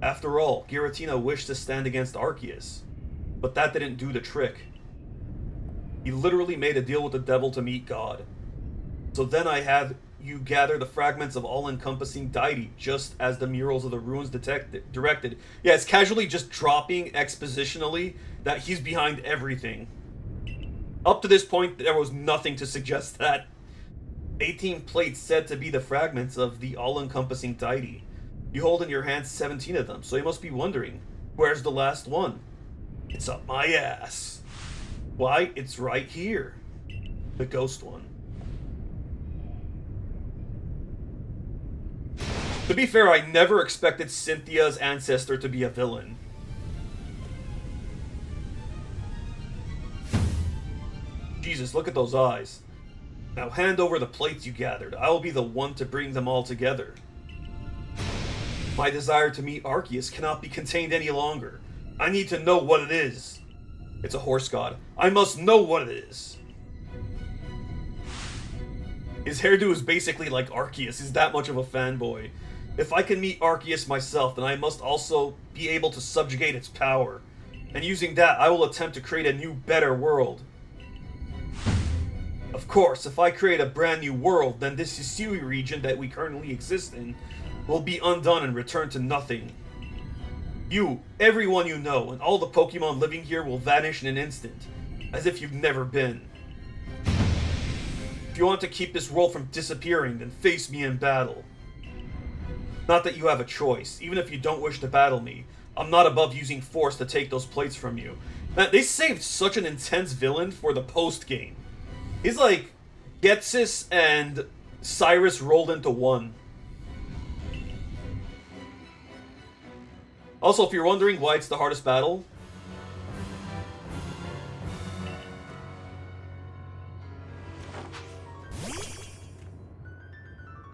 After all, Giratina wished to stand against Arceus, but that didn't do the trick. He literally made a deal with the devil to meet God. So then I had you gather the fragments of all-encompassing deity, just as the murals of the ruins directed. Yeah, it's casually just dropping expositionally that he's behind everything. Up to this point, there was nothing to suggest that. 18 plates said to be the fragments of the all-encompassing deity. You hold in your hands 17 of them, so you must be wondering, where's the last one? It's up my ass. Why, it's right here. The ghost one. To be fair, I never expected Cynthia's ancestor to be a villain. Jesus, look at those eyes. Now hand over the plates you gathered. I will be the one to bring them all together. My desire to meet Arceus cannot be contained any longer. I need to know what it is. It's a horse god. I must know what it is. His hairdo is basically like Arceus. He's that much of a fanboy. If I can meet Arceus myself, then I must also be able to subjugate its power. And using that, I will attempt to create a new, better world. Of course, if I create a brand new world, then this Hisui region that we currently exist in will be undone and return to nothing. You, everyone you know, and all the Pokemon living here will vanish in an instant, as if you've never been. If you want to keep this world from disappearing, then face me in battle. Not that you have a choice. Even if you don't wish to battle me, I'm not above using force to take those plates from you. Man, they saved such an intense villain for the post-game. He's like Getsis and Cyrus rolled into one. Also, if you're wondering why it's the hardest battle,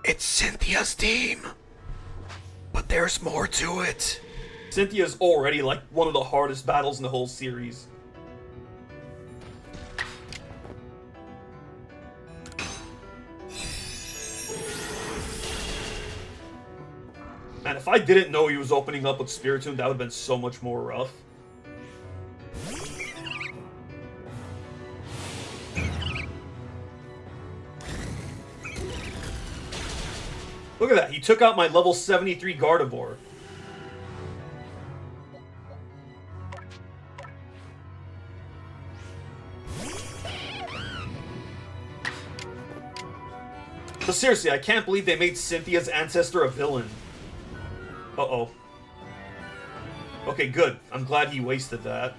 it's Cynthia's team. But there's more to it. Cynthia's already like one of the hardest battles in the whole series. Man, if I didn't know he was opening up with Spiritomb, that would have been so much more rough. Look at that, he took out my level 73 Gardevoir. But seriously, I can't believe they made Cynthia's ancestor a villain. Uh-oh. Okay, good. I'm glad he wasted that.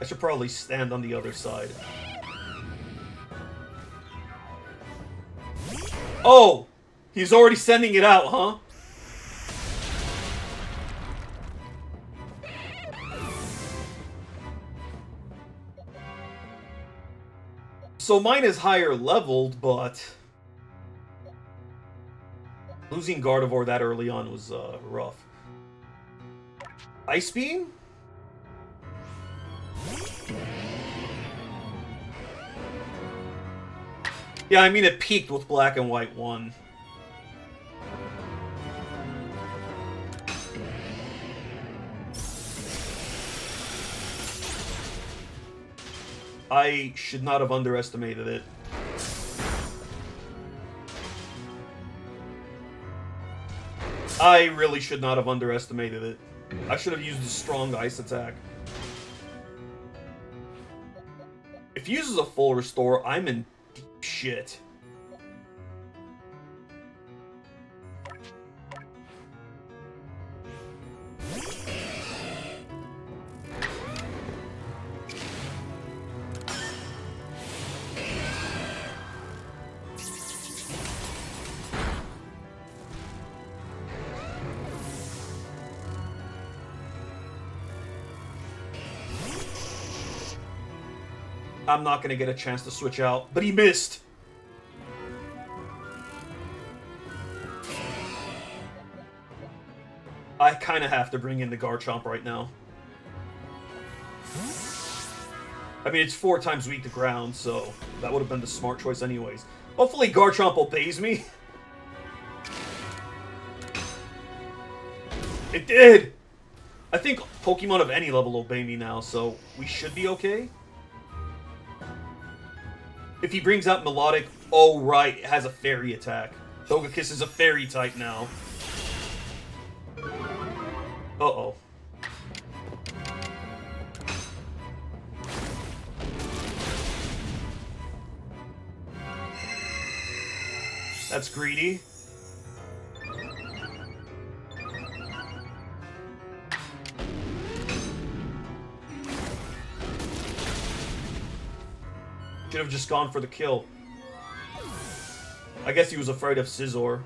should probably stand on the other side. Oh! He's already sending it out, huh? So mine is higher leveled, but losing Gardevoir that early on was rough. Ice Beam? Yeah, I mean it peaked with Black and White 1. I should not have underestimated it. I really should not have underestimated it. I should have used a strong ice attack. If he uses a full restore, I'm in deep shit. I'm not going to get a chance to switch out, but he missed. I kind of have to bring in the Garchomp right now. I mean, it's 4 times weak to ground, so that would have been the smart choice anyways. Hopefully Garchomp obeys me. It did! I think Pokemon of any level obey me now, so we should be okay. If he brings out Melodic, oh right, it has a fairy attack. Togekiss is a fairy type now. Uh-oh. That's greedy. Should have just gone for the kill. I guess he was afraid of Scizor.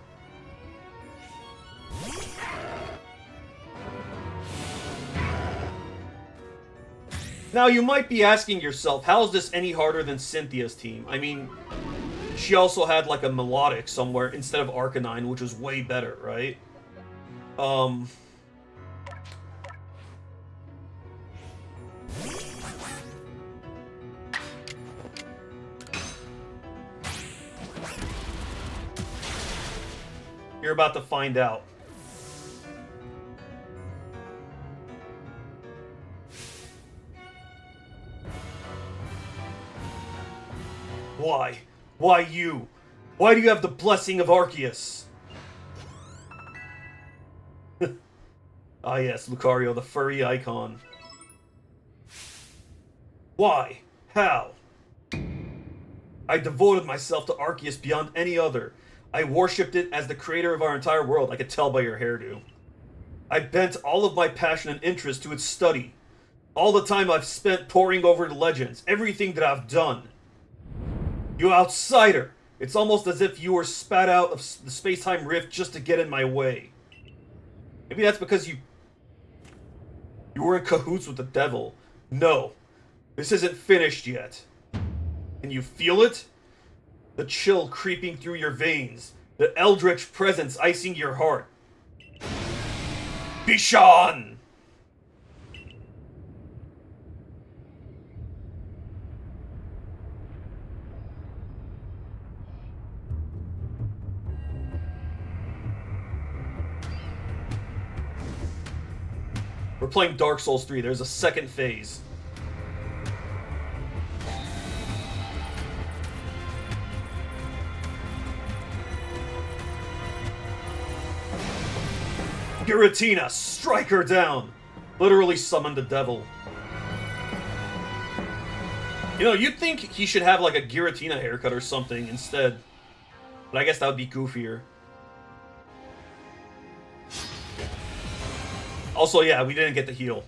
Now you might be asking yourself, how is this any harder than Cynthia's team? I mean, she also had like a Melodic somewhere instead of Arcanine, which was way better, right? You're about to find out. Why? Why you? Why do you have the blessing of Arceus? Ah yes, Lucario, the furry icon. Why? How? I devoted myself to Arceus beyond any other. I worshipped it as the creator of our entire world. I could tell by your hairdo. I bent all of my passion and interest to its study. All the time I've spent poring over the legends, everything that I've done. You outsider! It's almost as if you were spat out of the space-time rift just to get in my way. Maybe that's because you were in cahoots with the devil. No, this isn't finished yet. Can you feel it? The chill creeping through your veins. The eldritch presence icing your heart. Bishan! We're playing Dark Souls 3. There's a second phase. Giratina, strike her down! Literally summon the devil. You know, you'd think he should have like a Giratina haircut or something instead. But I guess that would be goofier. Also, yeah, we didn't get the heal.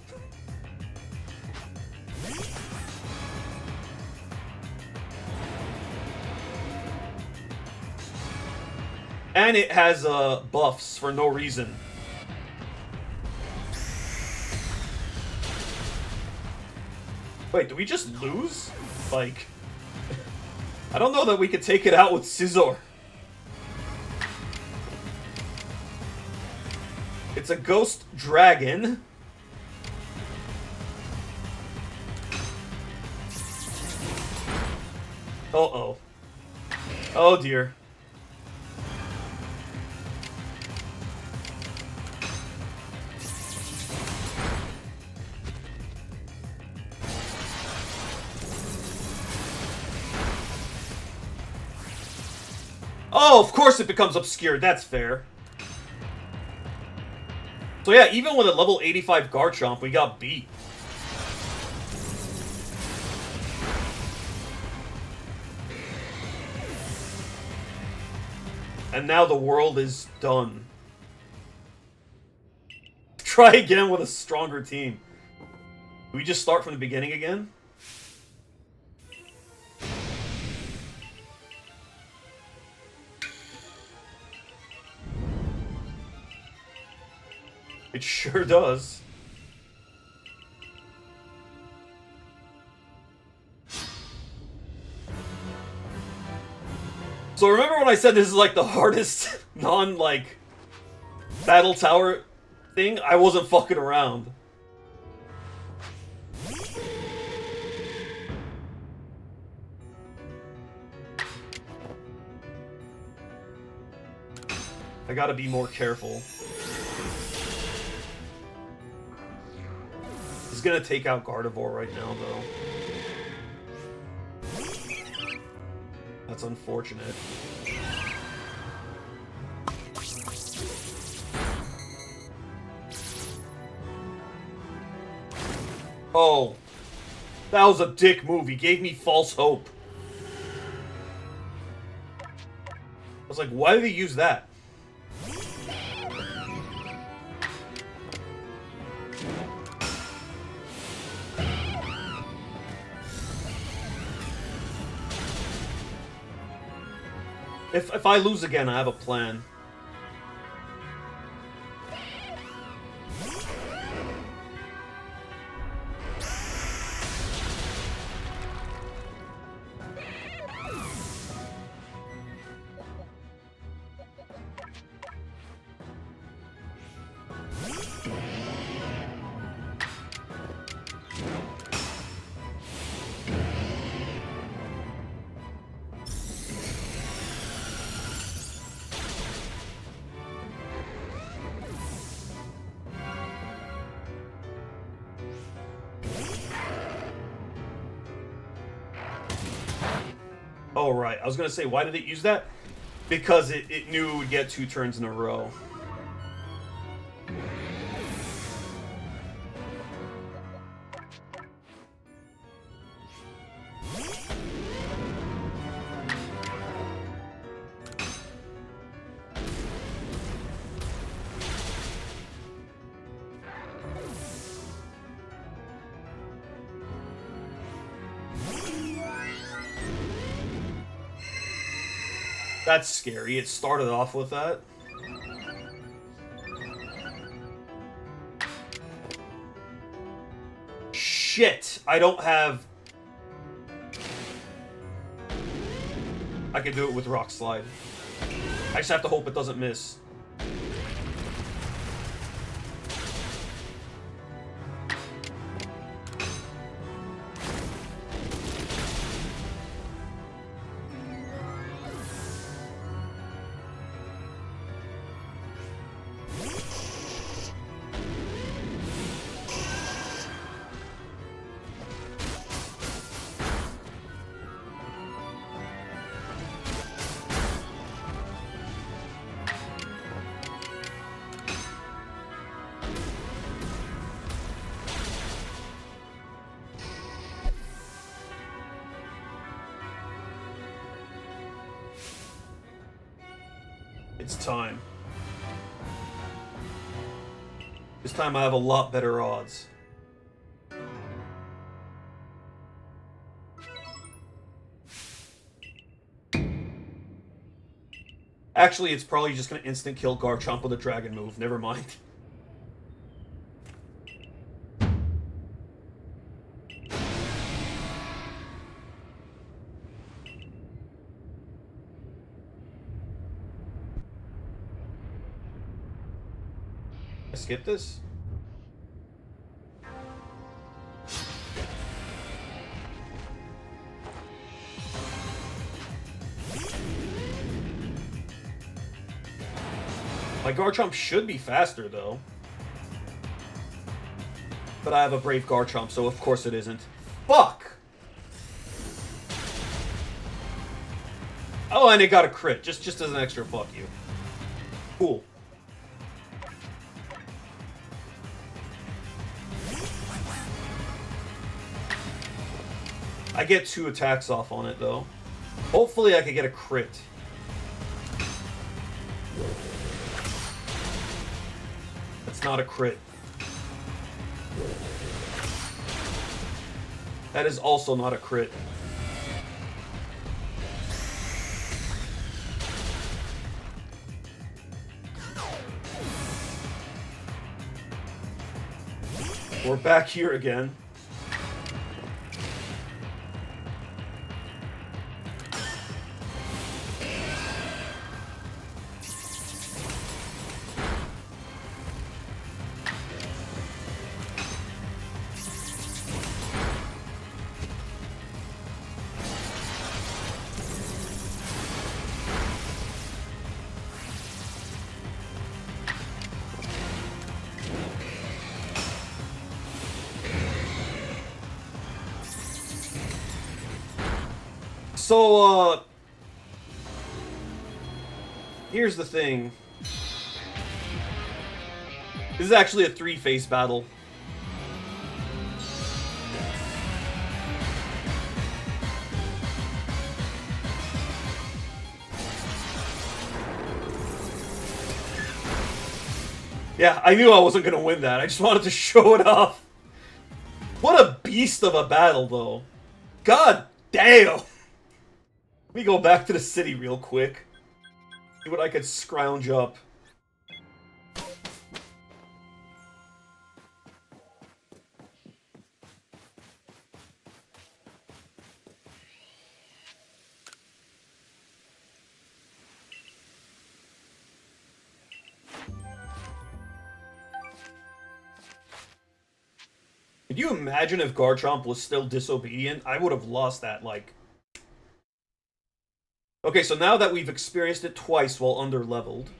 And it has buffs for no reason. Wait, do we just lose? Like, I don't know that we could take it out with Scizor. It's a ghost dragon. Uh-oh. Oh dear. Oh, of course it becomes obscured. That's fair. So yeah, even with a level 85 Garchomp, we got beat. And now the world is done. Try again with a stronger team. Do we just start from the beginning again? It sure does. So remember when I said this is like the hardest non-like battle tower thing? I wasn't fucking around. I gotta be more careful. He's gonna take out Gardevoir right now, though. That's unfortunate. Oh. That was a dick move. He gave me false hope. I was like, why did he use that? If I lose again, I have a plan. Oh, right. I was going to say, why did it use that? Because it knew it would get 2 turns in a row. That's scary. It started off with that. Shit! I don't have... I can do it with Rock Slide. I just have to hope it doesn't miss. It's time. This time I have a lot better odds. Actually, it's probably just gonna instant kill Garchomp with a dragon move. Never mind. I skip this? My Garchomp should be faster, though. But I have a Brave Garchomp, so of course it isn't. Fuck! Oh, and it got a crit, just as an extra fuck you. Cool. I get 2 attacks off on it, though. Hopefully I could get a crit. That's not a crit. That is also not a crit. We're back here again. So, here's the thing. This is actually a 3-phase battle. Yeah, I knew I wasn't gonna win that. I just wanted to show it off. What a beast of a battle, though. God damn! Let me go back to the city real quick. See what I could scrounge up. Could you imagine if Garchomp was still disobedient? I would have lost that, like... Okay, so now that we've experienced it twice while under-leveled,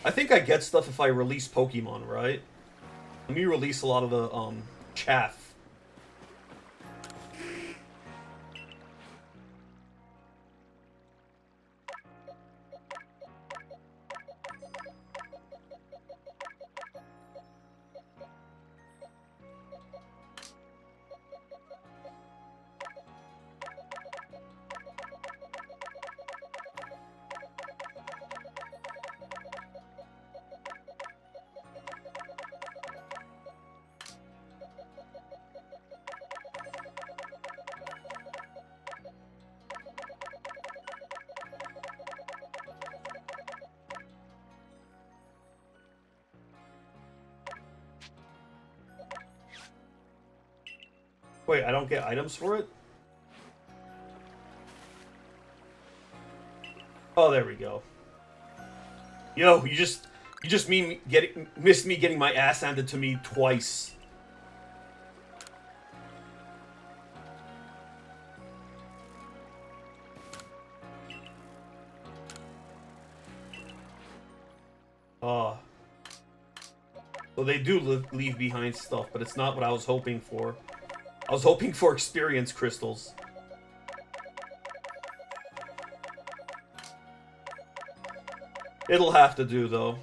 I think I get stuff if I release Pokemon, right? Let me release a lot of the, chaff. Wait, I don't get items for it? Oh, there we go. Yo, you just missed me getting my ass handed to me twice. Oh. So they do leave behind stuff, but it's not what I was hoping for. I was hoping for experience crystals. It'll have to do, though.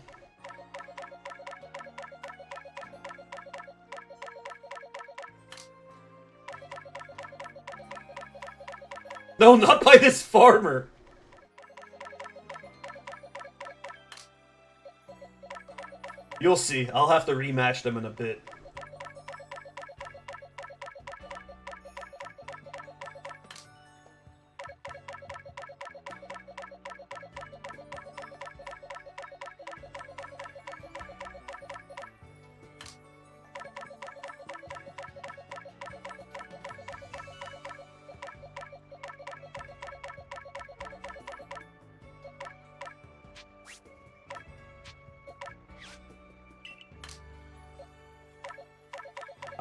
No, not by this farmer! You'll see. I'll have to rematch them in a bit.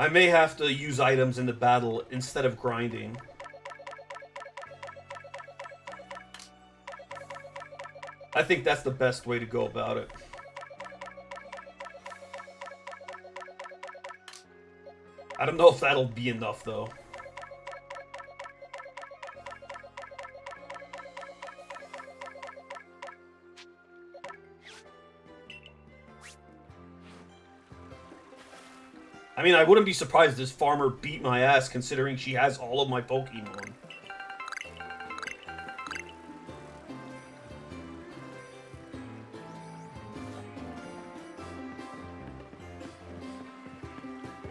I may have to use items in the battle instead of grinding. I think that's the best way to go about it. I don't know if that'll be enough, though. I mean, I wouldn't be surprised if this farmer beat my ass, considering she has all of my Pokemon.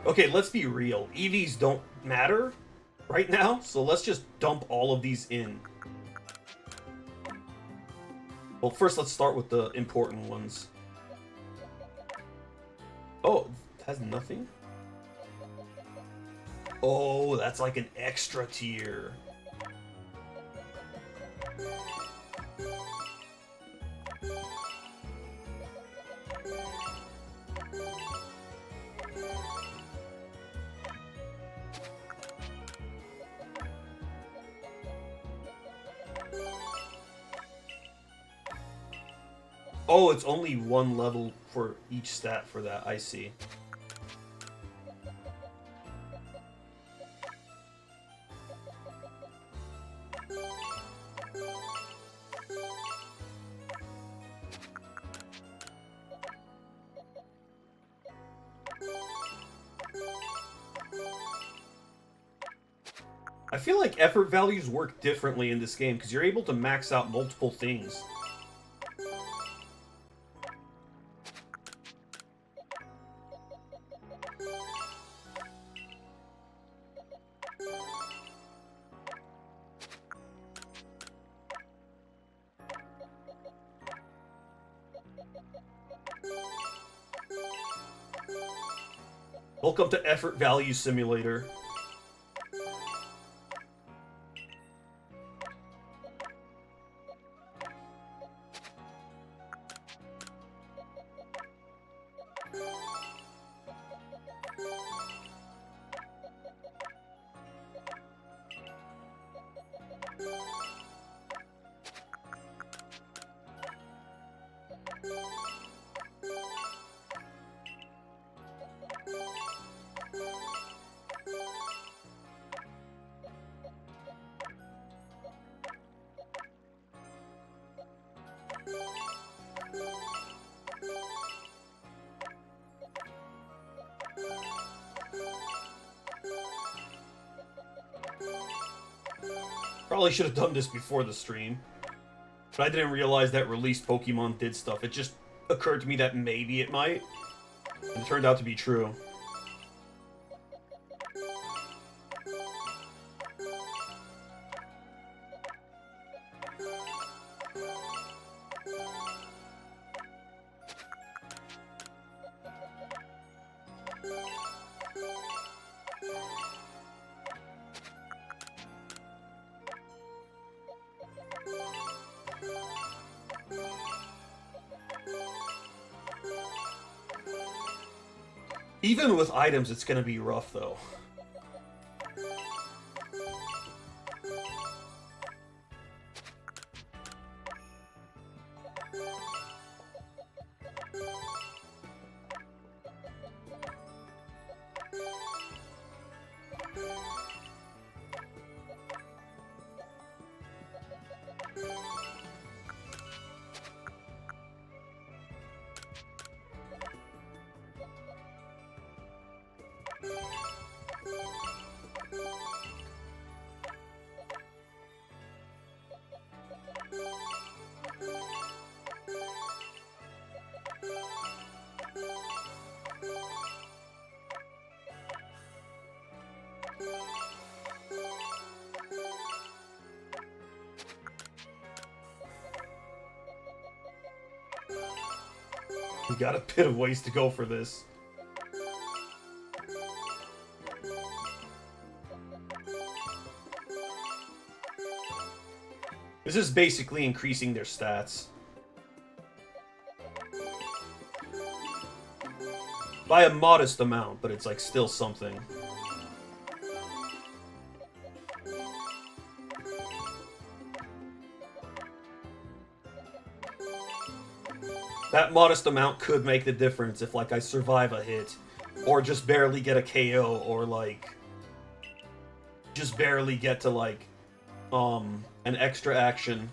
Okay, let's be real. EVs don't matter right now, so let's just dump all of these in. Well, first let's start with the important ones. Oh, it has nothing? Oh, that's like an extra tier. Oh, it's only one level for each stat for that, I see. I feel like effort values work differently in this game because you're able to max out multiple things. Welcome to Effort Value Simulator. Probably should have done this before the stream, but I didn't realize that released Pokemon did stuff. It just occurred to me that maybe it might, and it turned out to be true. Even with items, it's gonna be rough, though. We got a bit of ways to go for this. This is basically increasing their stats. By a modest amount, but it's like still something. That modest amount could make the difference if, like, I survive a hit, or just barely get a KO, or, like, just barely get to, like, an extra action.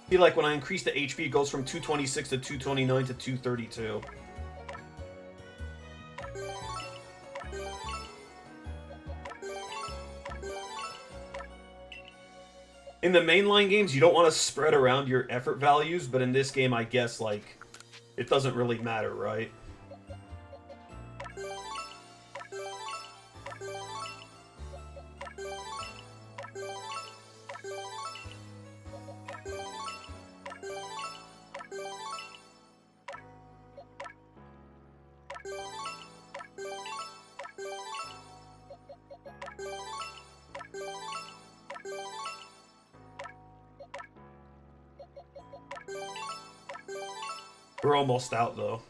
See, like, when I increase the HP, it goes from 226 to 229 to 232. In the mainline games, you don't want to spread around your effort values, but in this game, I guess, like, it doesn't really matter, right? We're almost out, though.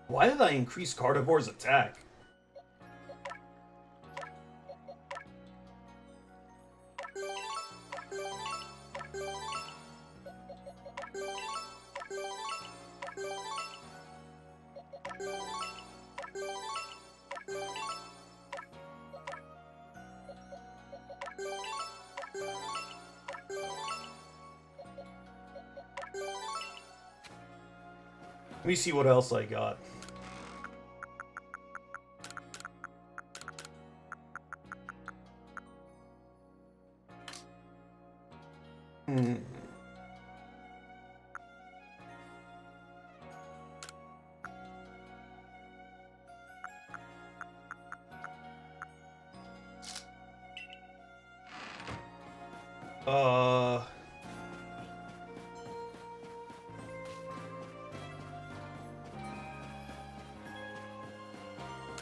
Why did I increase Gardevoir's attack? Let me see what else I got.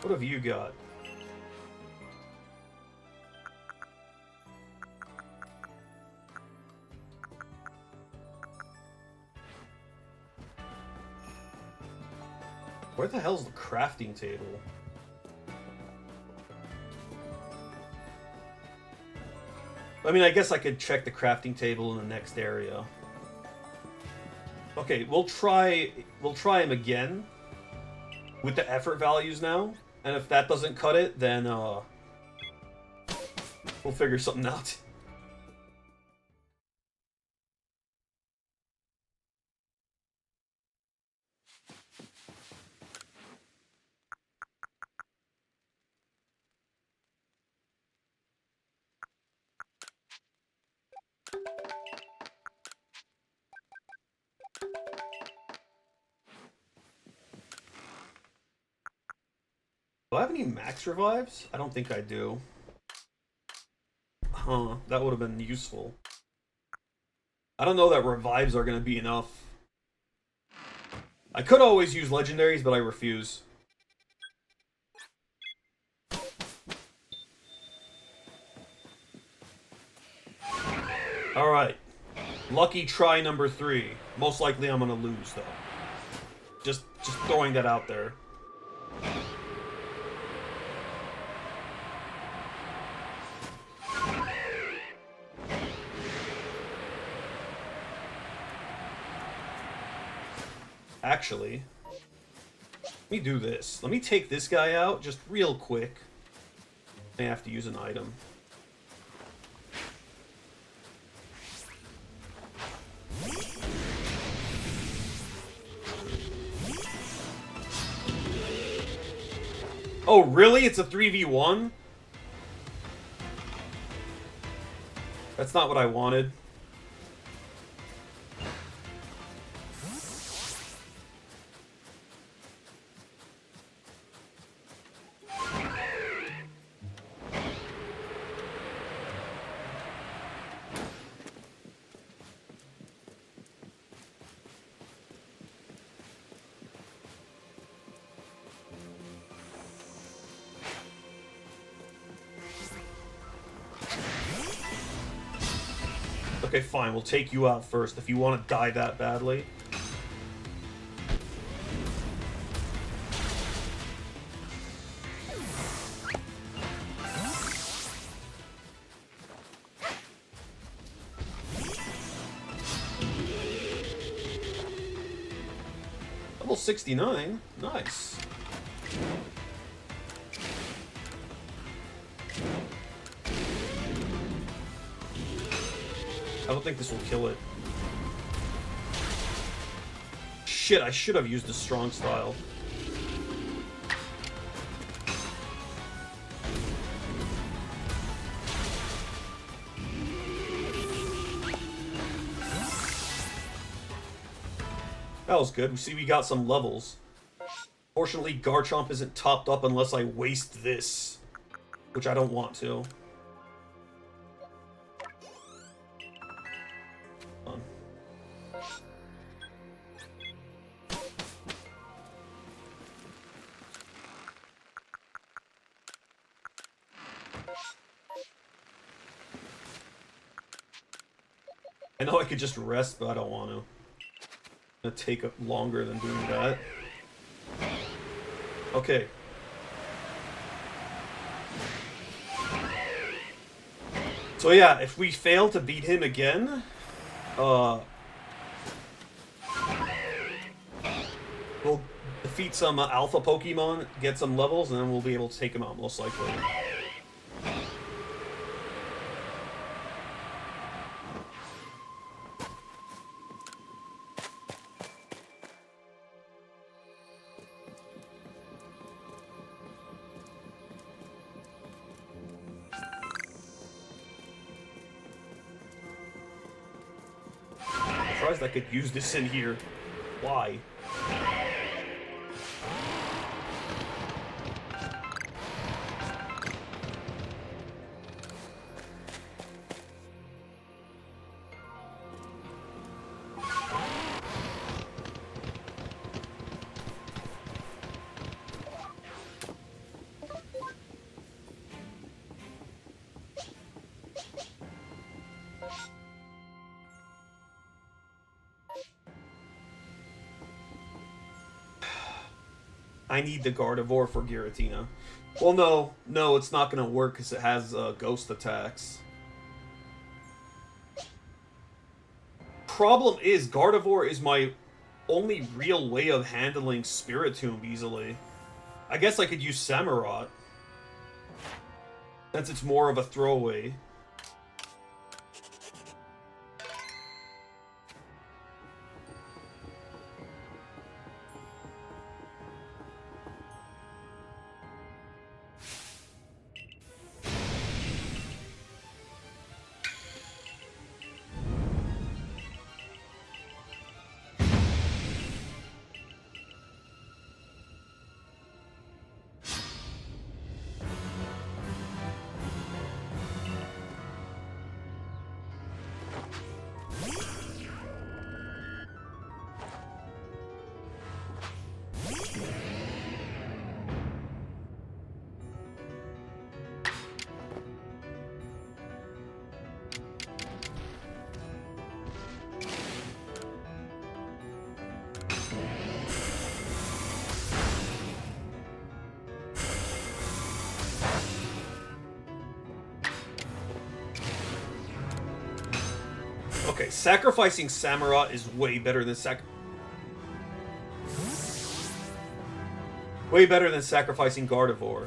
What have you got? Where the hell's the crafting table? I mean, I guess I could check the crafting table in the next area. Okay, we'll try him again with the effort values now, and if that doesn't cut it, then we'll figure something out. Do I have any max revives? I don't think I do. Huh, that would have been useful. I don't know that revives are going to be enough. I could always use legendaries, but I refuse. Alright. Lucky try number 3. Most likely I'm going to lose, though. Just throwing that out there. Actually, let me do this. Let me take this guy out just real quick. I have to use an item. Oh, really? It's a 3v1? That's not what I wanted. Okay, fine. We'll take you out first if you want to die that badly. Level 69. Nice. I don't think this will kill it. Shit, I should have used the strong style. That was good. We see we got some levels. Fortunately, Garchomp isn't topped up unless I waste this, which I don't want to. I know I could just rest, but I don't want to. It's gonna take longer than doing that. Okay. So yeah, if we fail to beat him again, we'll defeat some alpha Pokemon, get some levels, and then we'll be able to take him out, most likely. I could use this in here. Why? I need the Gardevoir for Giratina. Well, no, it's not going to work because it has ghost attacks. Problem is, Gardevoir is my only real way of handling Spiritomb easily. I guess I could use Samurott, since it's more of a throwaway. Okay, sacrificing Samurott is way better than sacrificing Gardevoir.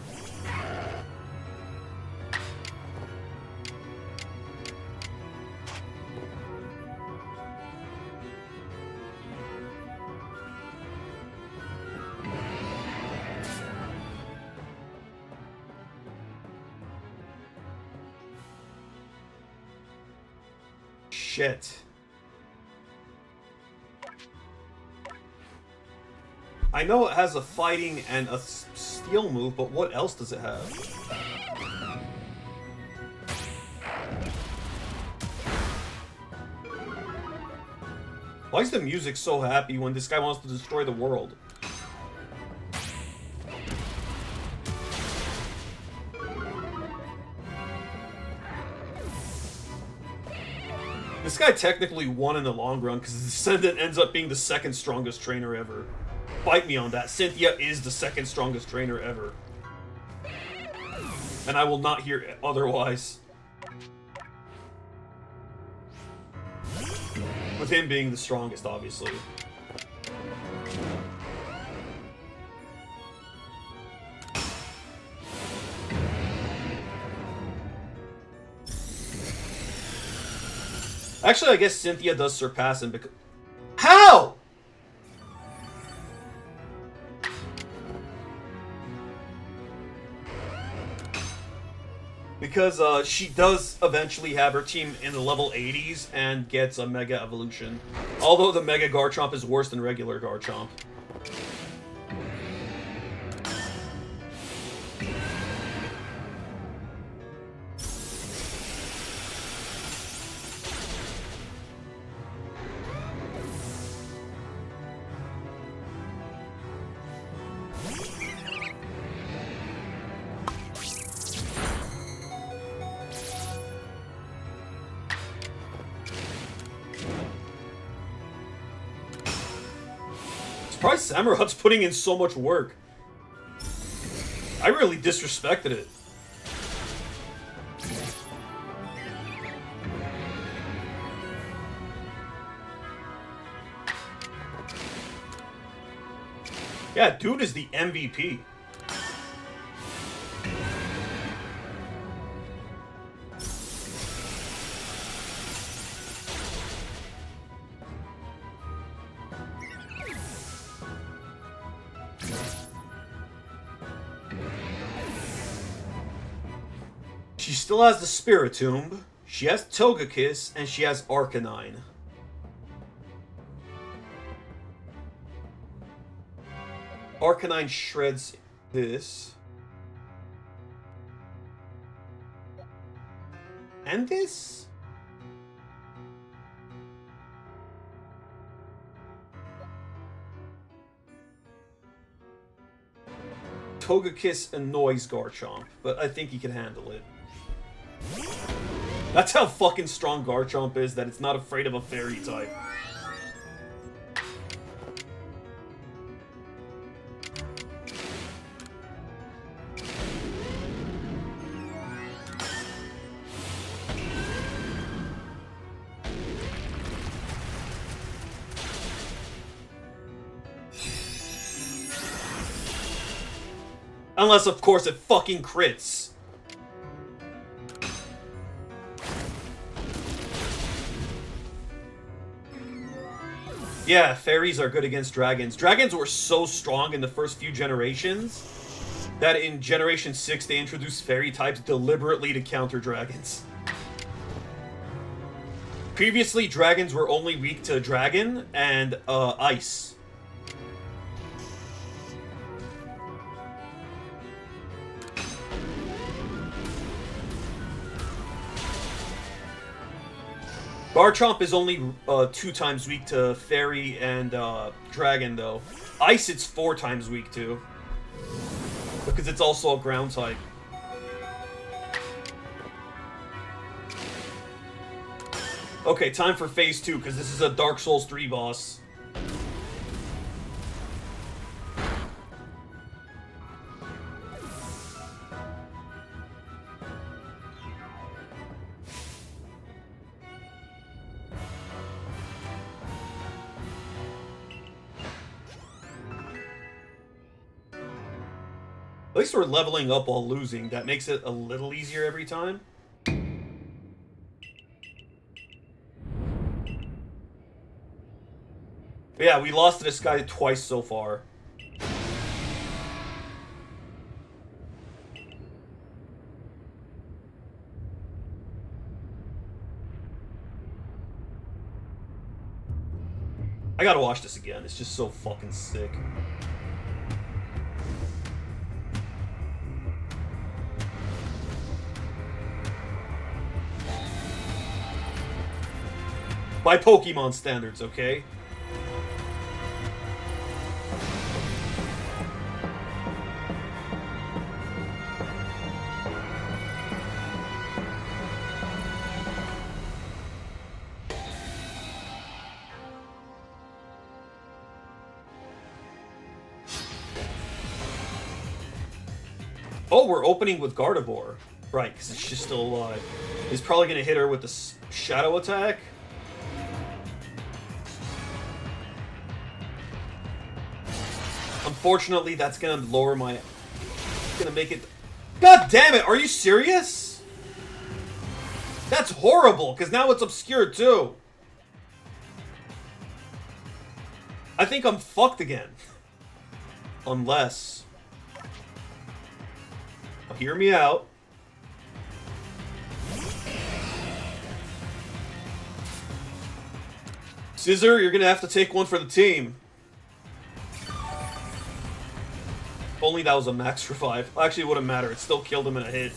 shit. I know it has a fighting and a steel move, but what else does it have? Why is the music so happy when this guy wants to destroy the world? This guy technically won in the long run because his descendant ends up being the second strongest trainer ever. Fight me on that. Cynthia is the second strongest trainer ever. And I will not hear otherwise. With him being the strongest, obviously. Actually, I guess Cynthia does surpass him because... How?! Because she does eventually have her team in the level 80s and gets a Mega Evolution. Although the Mega Garchomp is worse than regular Garchomp. Surprised Samurot's putting in so much work. I really disrespected it. Yeah, dude is the MVP. She still has the Spiritomb, she has Togekiss, and she has Arcanine. Arcanine shreds this. And this? Togekiss annoys Garchomp, but I think he can handle it. That's how fucking strong Garchomp is, that it's not afraid of a fairy type. Unless, of course, it fucking crits. Yeah, fairies are good against dragons. Dragons were so strong in the first few generations that in Generation 6 they introduced fairy types deliberately to counter dragons. Previously, dragons were only weak to dragon and ice. Garchomp is only 2 times weak to Fairy and Dragon, though. Ice, it's 4 times weak to. Because it's also a ground type. Okay, time for Phase 2, because this is a Dark Souls 3 boss. At least we're leveling up while losing. That makes it a little easier every time. But yeah, we lost to this guy twice so far. I gotta watch this again. It's just so fucking sick. By Pokemon standards, okay? Oh, we're opening with Gardevoir. Right, because she's still alive. He's probably going to hit her with the Shadow attack. Unfortunately, that's going to lower my... Going to make it... God damn it, are you serious? That's horrible, because now it's obscured too. I think I'm fucked again. Unless... Hear me out. Scissor, you're gonna have to take one for the team. If only that was a max revive. Actually, it wouldn't matter. It still killed him in a hit.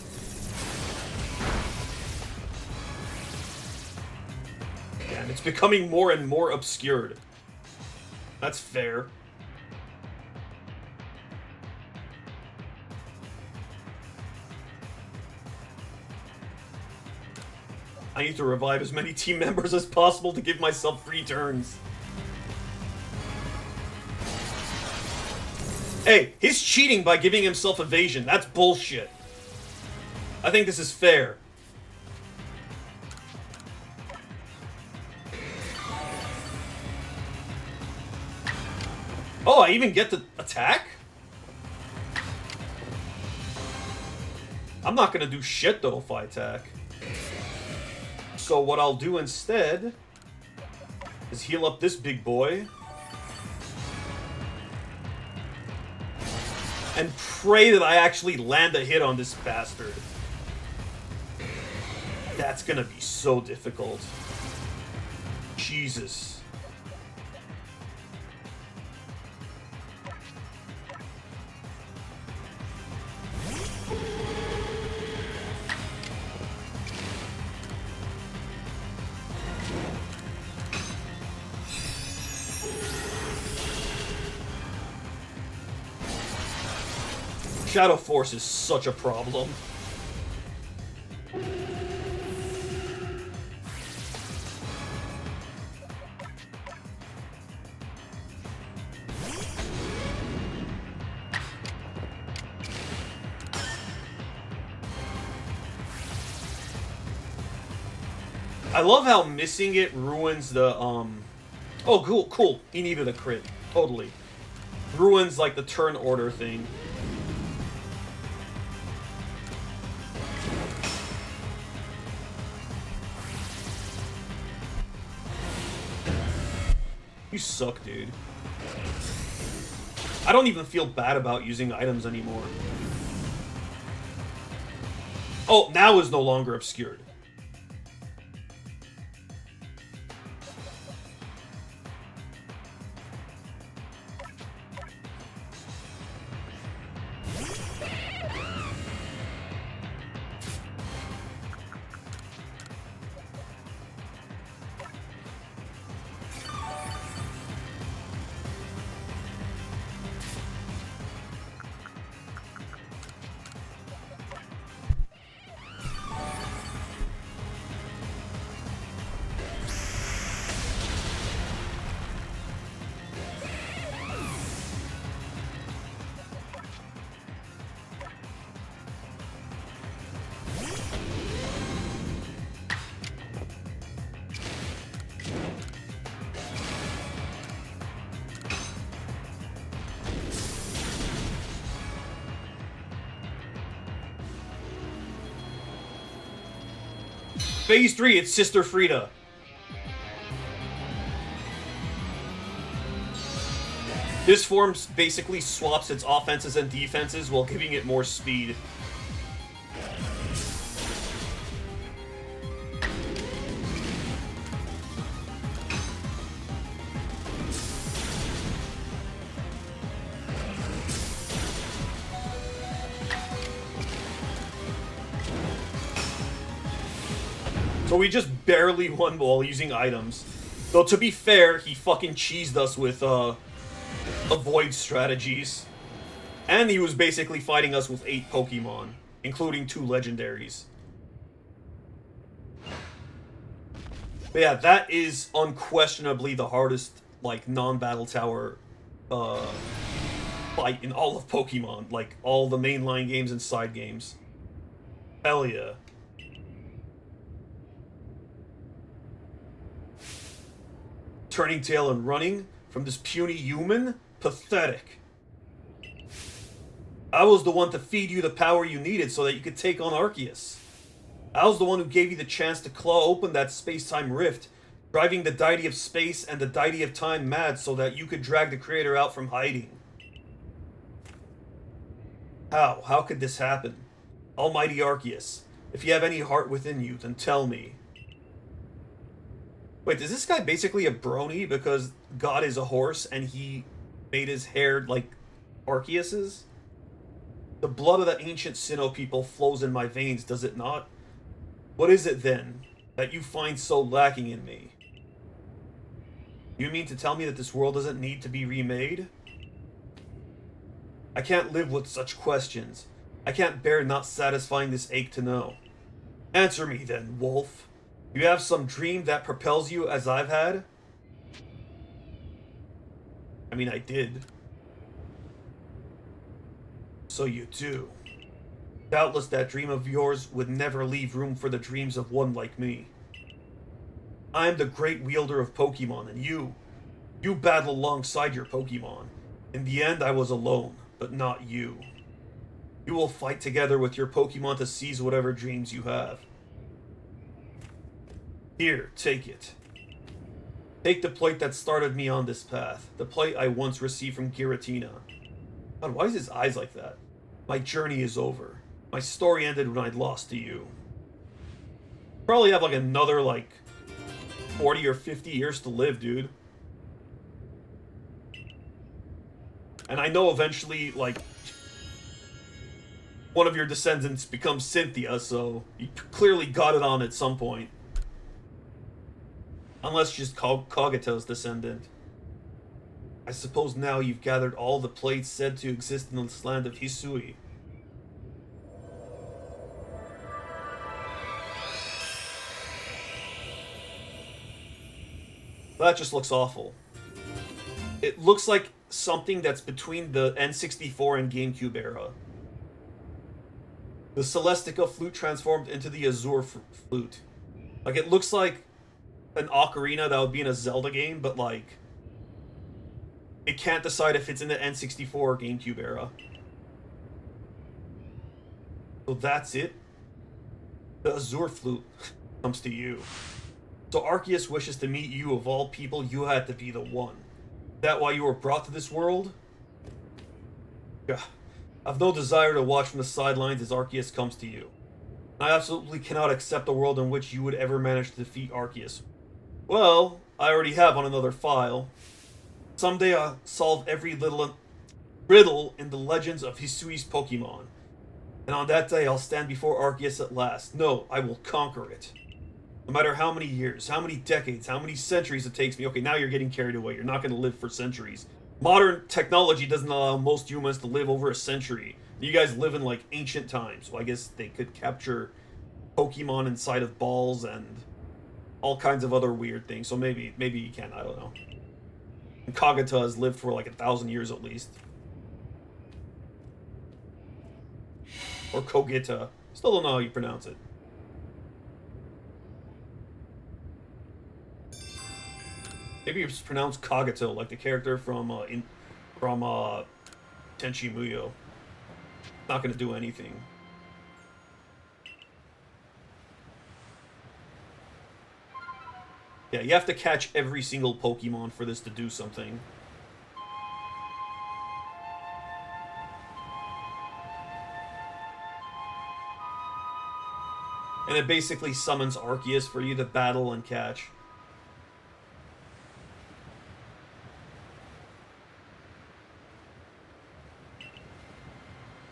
And it's becoming more and more obscured. That's fair. I need to revive as many team members as possible to give myself free turns. Hey, he's cheating by giving himself evasion. That's bullshit. I think this is fair. Oh, I even get to attack? I'm not gonna do shit though if I attack. So what I'll do instead is heal up this big boy and pray that I actually land a hit on this bastard. That's gonna be so difficult. Jesus. Shadow Force is such a problem. I love how missing it ruins the, Oh, cool. He needed a crit. Totally. Ruins, like, the turn order thing. You suck, dude. I don't even feel bad about using items anymore. Oh, now is no longer obscured. Phase 3, it's Sister Frida. This form basically swaps its offenses and defenses while giving it more speed. we just barely won while using items. Though, to be fair, he fucking cheesed us with, avoid strategies. And he was basically fighting us with 8 Pokemon, including 2 legendaries. But yeah, that is unquestionably the hardest, like, non-battle tower, fight in all of Pokemon. Like, all the mainline games and side games. Hell yeah. Turning tail and running from this puny human? Pathetic. I was the one to feed you the power you needed so that you could take on Arceus. I was the one who gave you the chance to claw open that space-time rift, driving the deity of space and the deity of time mad so that you could drag the creator out from hiding. How? How could this happen? Almighty Arceus, if you have any heart within you, then tell me. Wait, is this guy basically a brony because God is a horse and he made his hair like Arceus's? The blood of the ancient Sinnoh people flows in my veins, does it not? What is it, then, that you find so lacking in me? You mean to tell me that this world doesn't need to be remade? I can't live with such questions. I can't bear not satisfying this ache to know. Answer me, then, wolf. You have some dream that propels you as I've had? I mean, I did. So you do. Doubtless that dream of yours would never leave room for the dreams of one like me. I am the great wielder of Pokemon, and you battle alongside your Pokemon. In the end, I was alone, but not you. You will fight together with your Pokemon to seize whatever dreams you have. Here, take it. Take the plate that started me on this path, the plate I once received from Giratina. God, why is his eyes like that? My journey is over. My story ended when I lost to you. Probably have like another, like, 40 or 50 years to live, dude. And I know eventually, like, one of your descendants becomes Cynthia, so you clearly got it on at some point. Unless she's Kageto's descendant. I suppose now you've gathered all the plates said to exist in this land of Hisui. That just looks awful. It looks like something that's between the N64 and GameCube era. The Celestica flute transformed into the Azure flute. Like, it looks like an ocarina that would be in a Zelda game, but, like, it can't decide if it's in the N64 or GameCube era. So that's it? The Azure flute comes to you. So Arceus wishes to meet you. Of all people, you had to be the one. Is that why you were brought to this world? Yeah. I've no desire to watch from the sidelines as Arceus comes to you. I absolutely cannot accept a world in which you would ever manage to defeat Arceus. Well, I already have on another file. Someday I'll solve every little riddle in the legends of Hisui's Pokemon. And on that day, I'll stand before Arceus at last. No, I will conquer it. No matter how many years, how many decades, how many centuries it takes me. Okay, now you're getting carried away. You're not going to live for centuries. Modern technology doesn't allow most humans to live over a century. You guys live in, like, ancient times. Well, I guess they could capture Pokemon inside of balls and all kinds of other weird things. So maybe you can. I don't know. And Kageta has lived for, like, 1,000 years at least. Or Kogita. Still don't know how you pronounce it. Maybe it's pronounced Kagato, like the character from Tenchi Muyo. Not gonna do anything. Yeah, you have to catch every single Pokemon for this to do something. And it basically summons Arceus for you to battle and catch.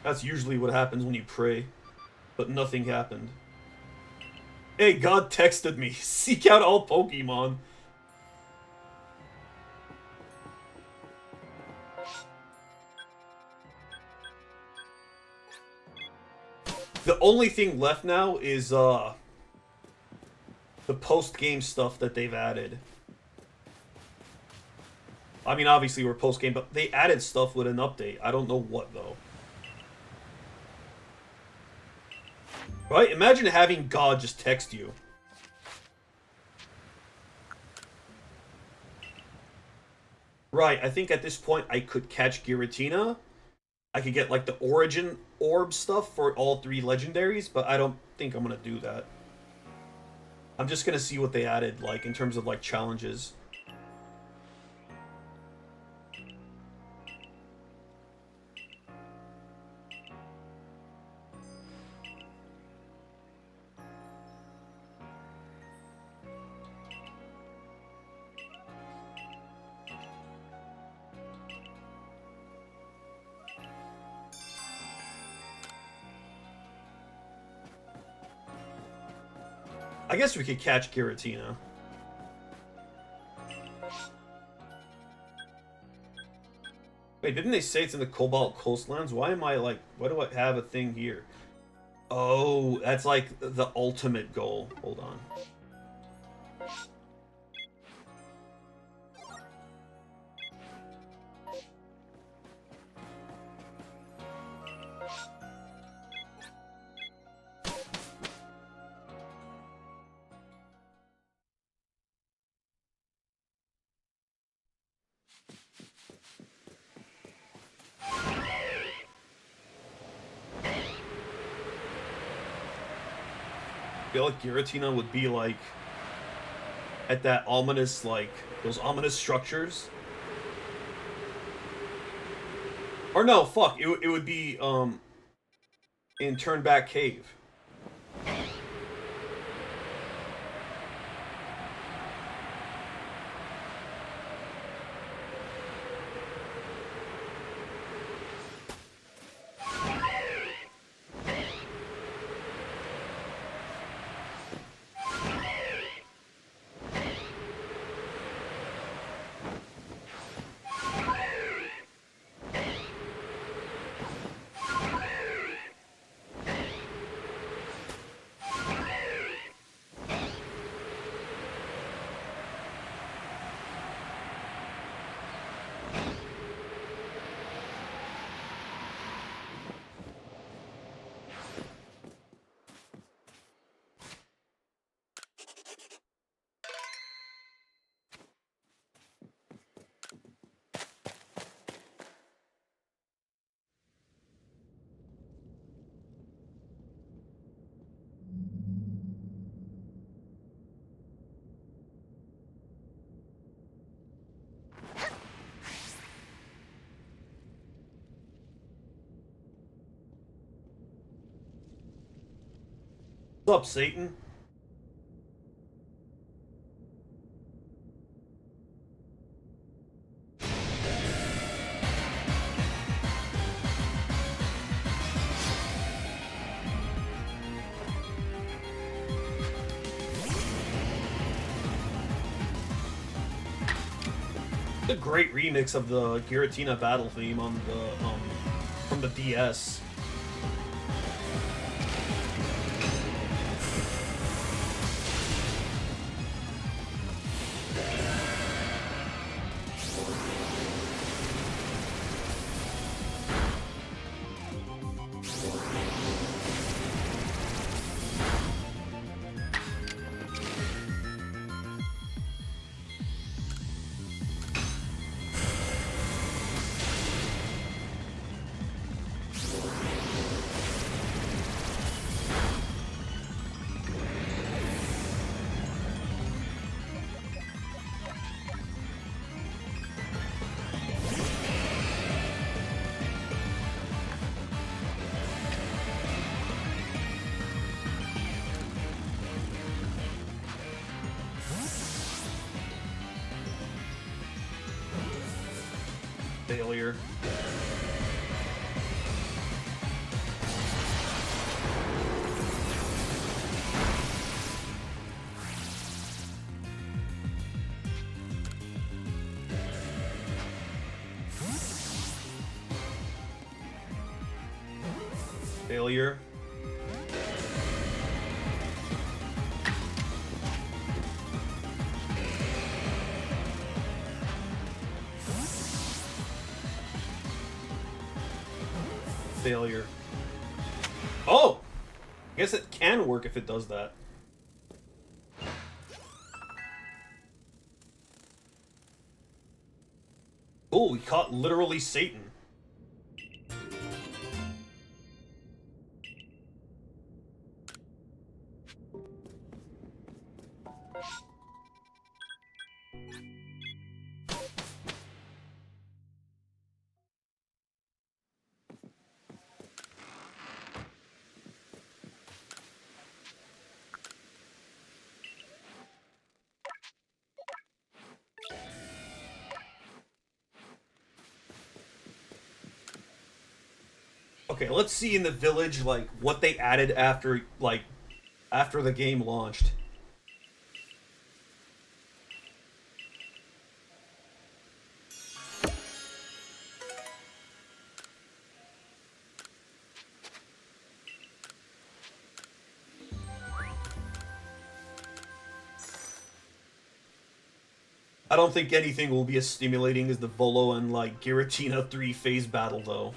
That's usually what happens when you pray, but nothing happened. Hey, God texted me. Seek out all Pokemon. The only thing left now is, the post-game stuff that they've added. I mean, obviously we're post-game, but they added stuff with an update. I don't know what, though. Right? Imagine having God just text you. Right, I think at this point I could catch Giratina. I could get, like, the Origin Orb stuff for all 3 legendaries, but I don't think I'm gonna do that. I'm just gonna see what they added, like, in terms of, like, challenges. I guess we could catch Giratina. Wait, didn't they say it's in the Cobalt Coastlands? Why am I like... Why do I have a thing here? Oh, that's like the ultimate goal. Hold on. I feel like Giratina would be like at that ominous, like those ominous structures. Or no, fuck, it would be in Turnback Cave. What's up, Satan? A great remix of the Giratina battle theme on the from the DS. Failure. Failure. Failure. Oh! I guess it can work if it does that. Oh, we caught literally Satan. Okay, let's see in the village, like, what they added after, like, after the game launched. I don't think anything will be as stimulating as the Volo and, like, Giratina 3-phase battle, though.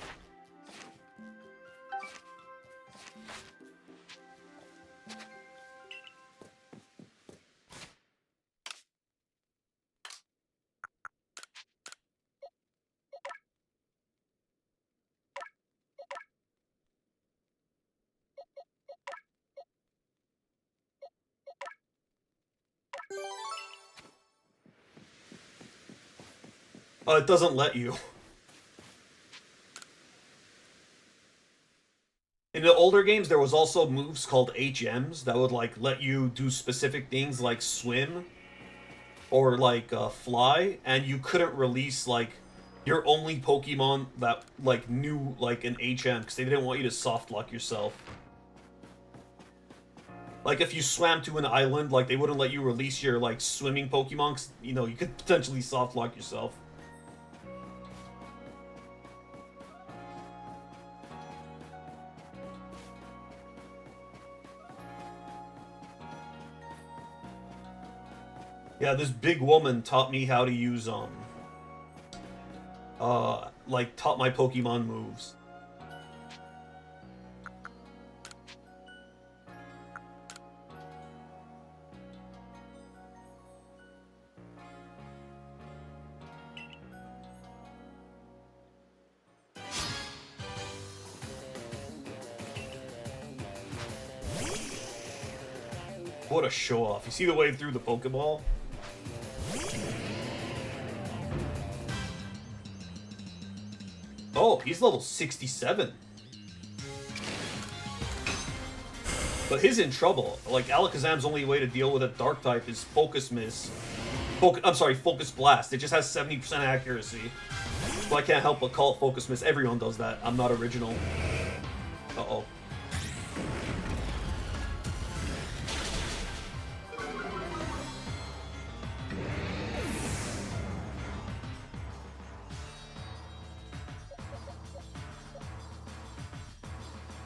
It doesn't let you. In the older games, there was also moves called HMs that would, like, let you do specific things like swim or, like, fly, and you couldn't release, like, your only Pokemon that, like, knew, like, an HM, because they didn't want you to soft lock yourself. Like, if you swam to an island, like, they wouldn't let you release your, like, swimming Pokemon, 'cause, you know, you could potentially soft lock yourself. Yeah, this big woman taught me how to use, like, taught my Pokemon moves. What a show-off. You see the way through the Pokeball? Oh, he's level 67. But he's in trouble. Like, Alakazam's only way to deal with a Dark type is Focus Miss. I'm sorry, Focus Blast. It just has 70% accuracy. So I can't help but call it Focus Miss. Everyone does that. I'm not original. Uh-oh.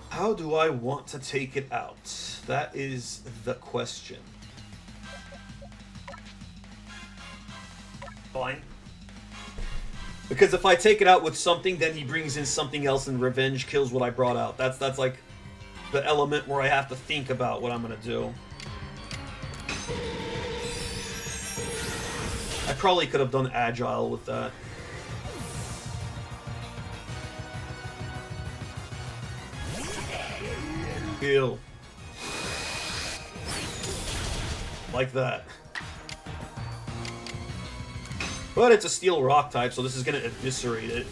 How do I want to take it out? That is the question. Fine. Because if I take it out with something, then he brings in something else and revenge kills what I brought out. That's like the element where I have to think about what I'm gonna do. I probably could have done Agile with that. Heal. Like that. But it's a steel rock type, so this is gonna eviscerate it.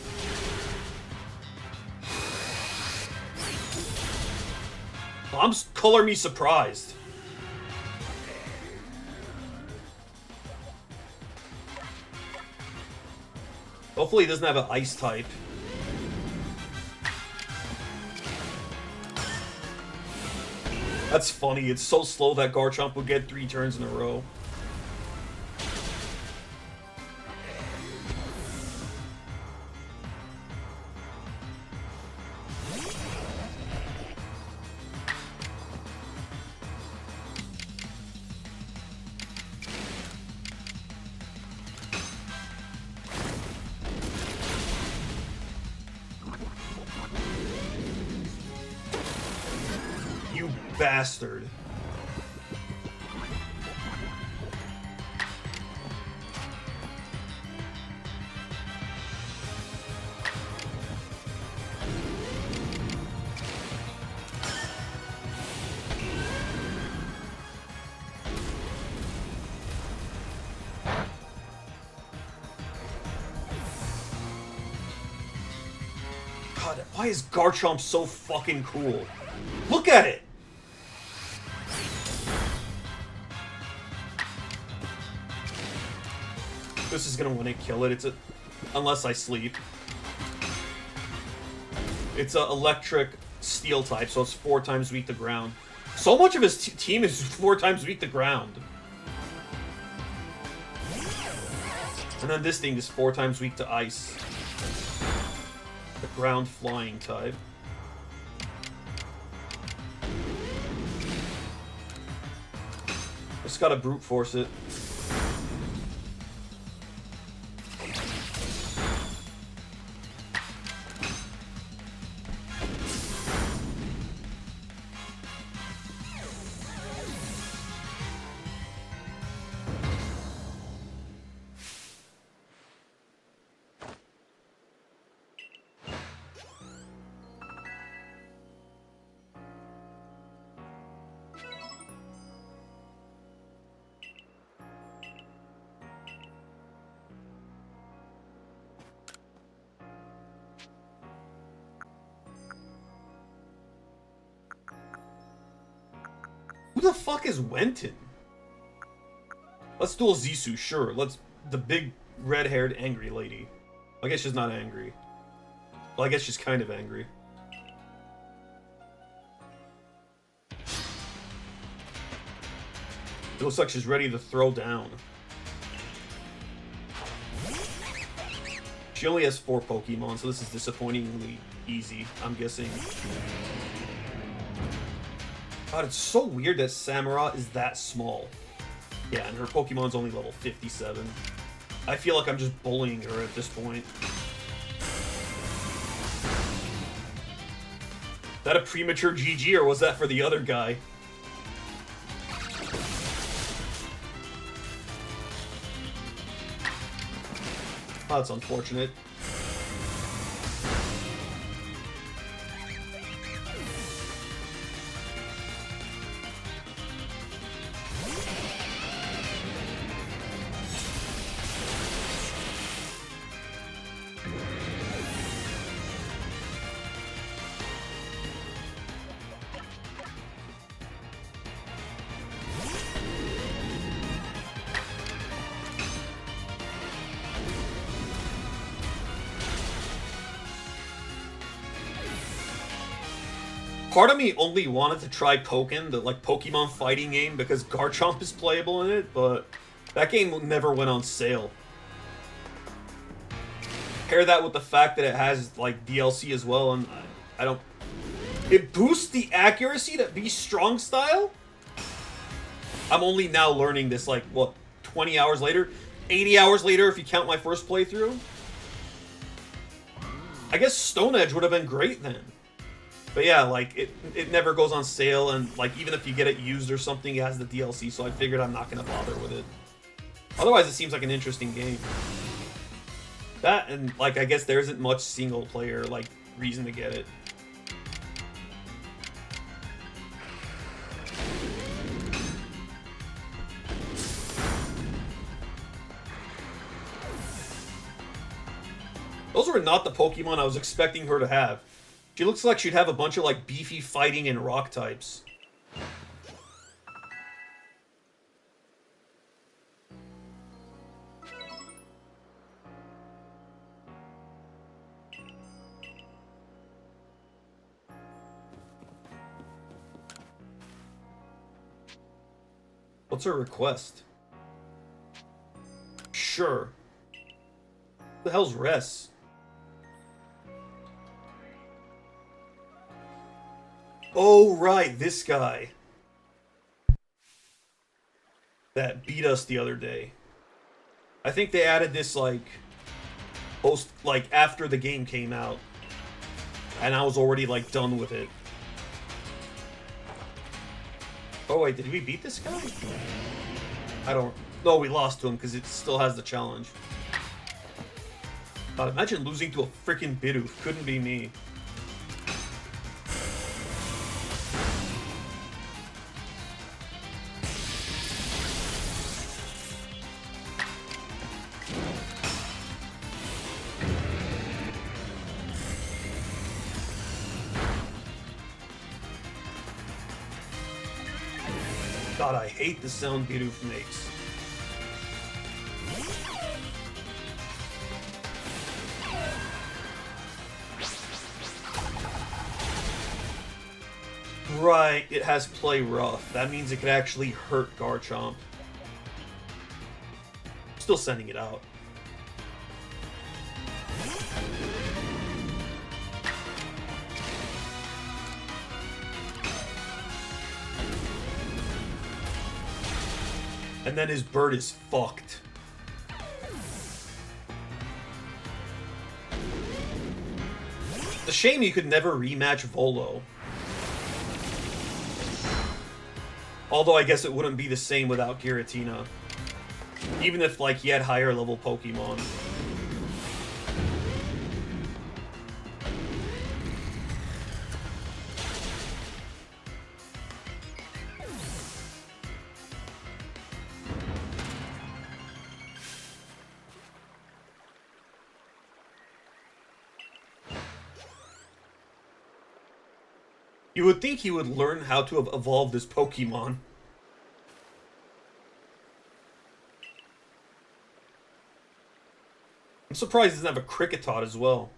Color me surprised. Hopefully he doesn't have an ice type. That's funny, it's so slow that Garchomp would get 3 turns in a row. bastard. God, why is Garchomp so fucking cool? Look at it! This is gonna win it, kill it. Unless I sleep. It's a electric steel type, so it's 4 times weak to ground. So much of his team is 4 times weak to ground. And then this thing is 4 times weak to ice. The ground flying type. Just gotta brute force it. Who the fuck is Wenton? Let's duel Zisu, sure. The big red-haired angry lady. I guess she's not angry. Well, I guess she's kind of angry. It looks like she's ready to throw down. She only has 4 Pokemon, so this is disappointingly easy, I'm guessing. God, it's so weird that Samara is that small. Yeah, and her Pokemon's only level 57. I feel like I'm just bullying her at this point. Is that a premature GG, or was that for the other guy? Oh, that's unfortunate. Part of me only wanted to try Pokken, the Pokemon fighting game, because Garchomp is playable in it, but that game never went on sale. Pair that with the fact that it has DLC as well, and I don't. It boosts the accuracy to be strong style. I'm only now learning this, 20 hours later, 80 hours later if you count my first playthrough. I guess Stone Edge would have been great then. But yeah, it never goes on sale, and even if you get it used or something, it has the DLC, so I figured I'm not gonna bother with it. Otherwise, it seems like an interesting game. That, and I guess there isn't much single player reason to get it. Those were not the Pokemon I was expecting her to have. She looks like she'd have a bunch of beefy fighting and rock types. What's her request? Sure. What the hell's Ress? Oh, right, this guy. That beat us the other day. I think they added this, after the game came out. And I was already, done with it. Oh wait, did we beat this guy? I don't... No, we lost to him because it still has the challenge. God, imagine losing to a freaking Bidoof. Couldn't be me. God, I hate the sound Bidoof makes. Right, it has play rough. That means it could actually hurt Garchomp. Still sending it out. And then his bird is fucked. It's a shame you could never rematch Volo. Although I guess it wouldn't be the same without Giratina. Even if, like, he had higher level Pokemon. You would think he would learn how to evolve this Pokemon. I'm surprised he doesn't have a Kricketot as well.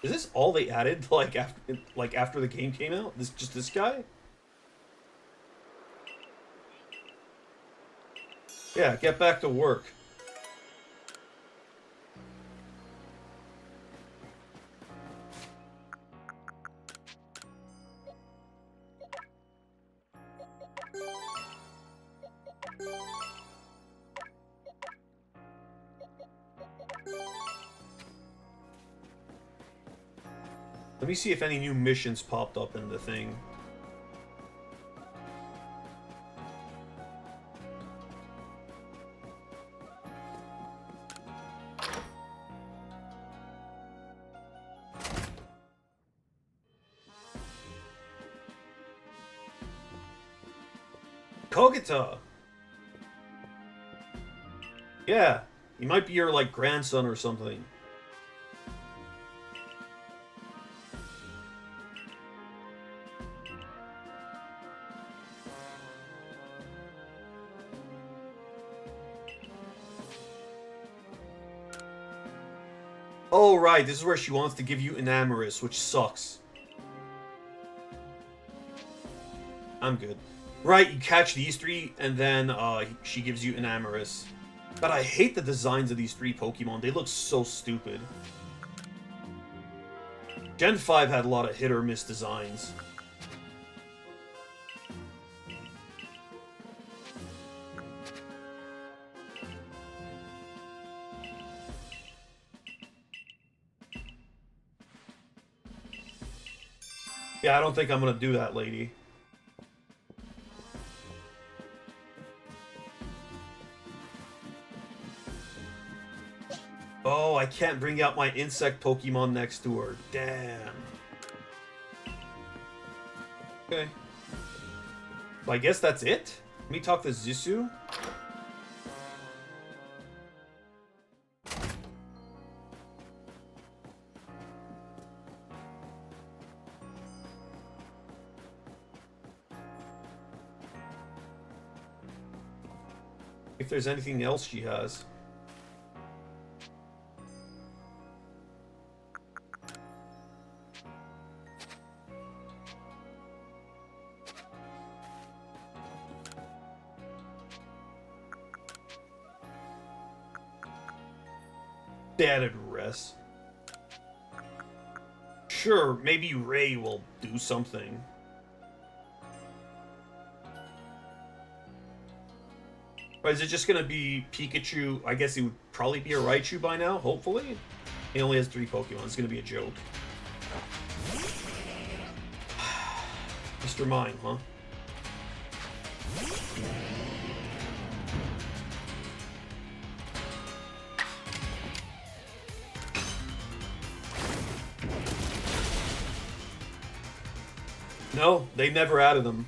Is this all they added, like after the game came out? Just this guy? Yeah, get back to work. Let me see if any new missions popped up in the thing. Kogita! Yeah, he might be your, like, grandson or something. Oh, right, this is where she wants to give you Enamorous, which sucks. I'm good. Right, you catch these three, and then she gives you Enamorous. But I hate the designs of these three Pokemon. They look so stupid. Gen 5 had a lot of hit or miss designs. Yeah, I don't think I'm gonna do that, lady. Oh, I can't bring out my insect Pokemon next to her. Damn. Okay. Well, I guess that's it? Let me talk to Zisu. If there's anything else she has. Added rest. Sure, maybe Ray will do something. Or is it just gonna be Pikachu? I guess he would probably be a Raichu by now, hopefully. He only has 3 Pokemon. It's gonna be a joke. Mr. Mime, huh? No, they never added him.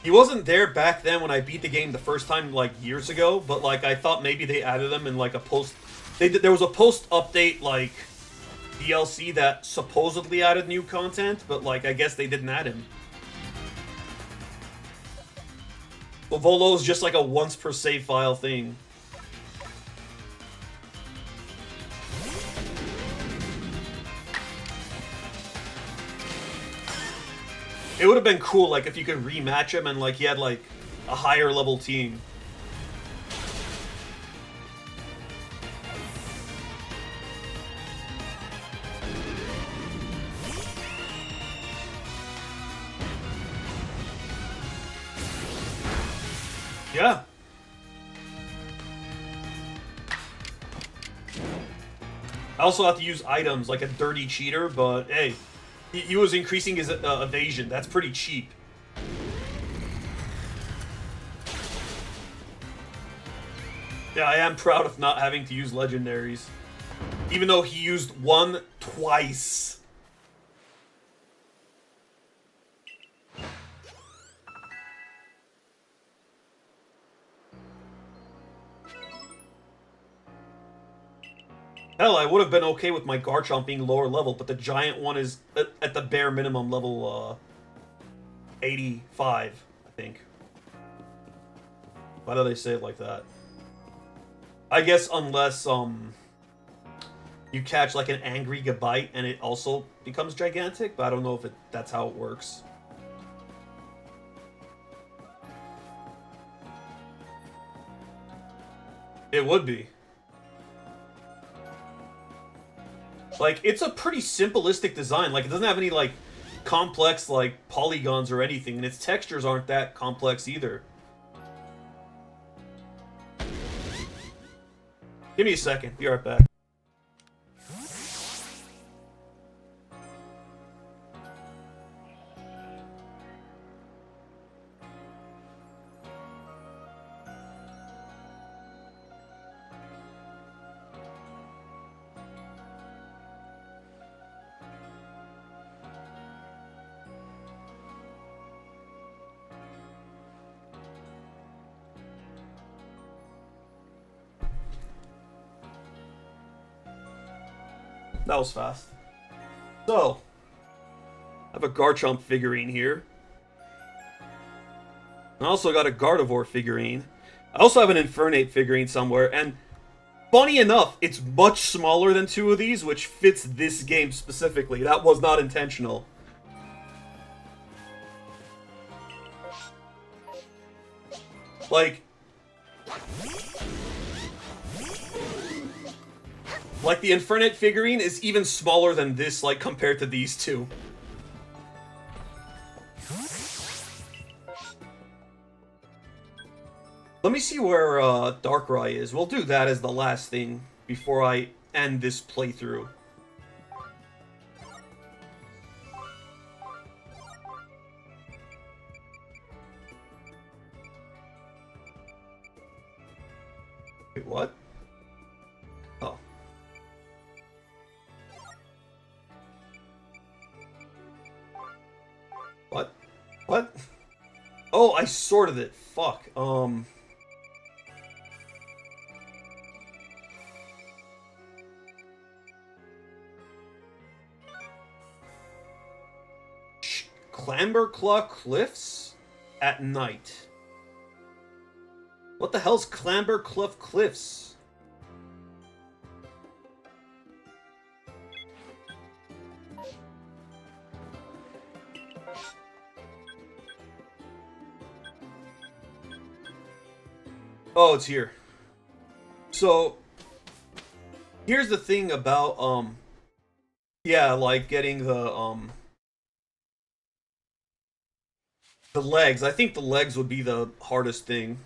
He wasn't there back then when I beat the game the first time, like, years ago, but, like, I thought maybe they added him in, like, a post... There was a post-update, like, DLC that supposedly added new content, but, like, I guess they didn't add him. Well, Volo's just, like, a once-per-save file thing. It would have been cool, like, if you could rematch him and, like, he had, like, a higher level team. Yeah. I also have to use items like a dirty cheater, but hey. He was increasing his evasion. That's pretty cheap. Yeah, I am proud of not having to use legendaries. Even though he used one twice. Hell, I would have been okay with my Garchomp being lower level, but the giant one is at the bare minimum level 85, I think. Why do they say it like that? I guess unless you catch like an angry Gabite and it also becomes gigantic, but I don't know if that's how it works. It would be. Like, it's a pretty simplistic design. Like, it doesn't have any, like, complex, like, polygons or anything. And its textures aren't that complex either. Give me a second. Be right back. That was fast. So, I have a Garchomp figurine here. I also got a Gardevoir figurine. I also have an Infernape figurine somewhere, and funny enough, it's much smaller than 2 of these, which fits this game specifically. That was not intentional. Like the Infernape figurine is even smaller than this, like, compared to these 2. Let me see where Darkrai is. We'll do that as the last thing before I end this playthrough. Wait, what? Oh. What? What? Oh, I sorted it. Fuck. Clamberclaw Cliffs at night. What the hell's Clamberclaw Cliffs? Oh, it's here. So, here's the thing about, yeah, like getting the legs. I think the legs would be the hardest thing.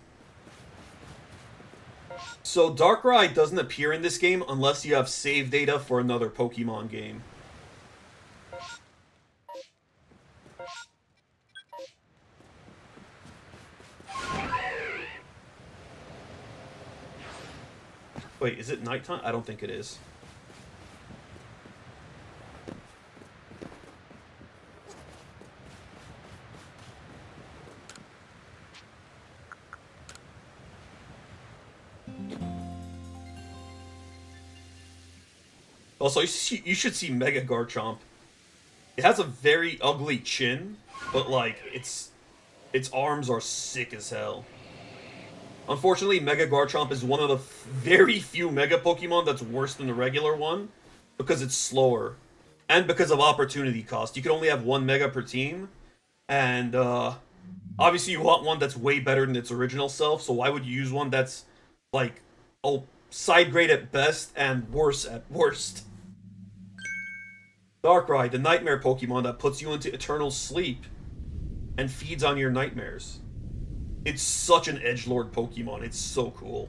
So Darkrai doesn't appear in this game unless you have save data for another Pokemon game. Wait, is it nighttime? I don't think it is. Also, you should see Mega Garchomp. It has a very ugly chin, but like its arms are sick as hell. Unfortunately, Mega Garchomp is one of the very few Mega Pokemon that's worse than the regular one because it's slower and because of opportunity cost. You can only have one Mega per team, and obviously you want one that's way better than its original self. So why would you use one that's like side grade at best and worse at worst? Darkrai, the nightmare Pokemon that puts you into eternal sleep and feeds on your nightmares. It's such an edgelord Pokemon. It's so cool.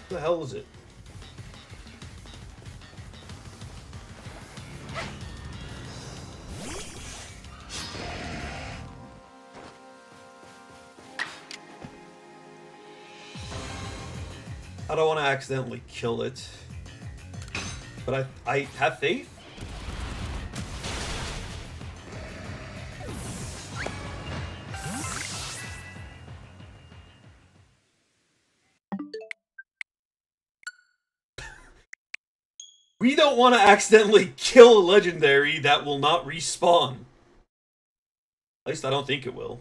What the hell is it? I don't want to accidentally kill it, but I have faith. We don't want to accidentally kill a legendary that will not respawn. At least I don't think it will.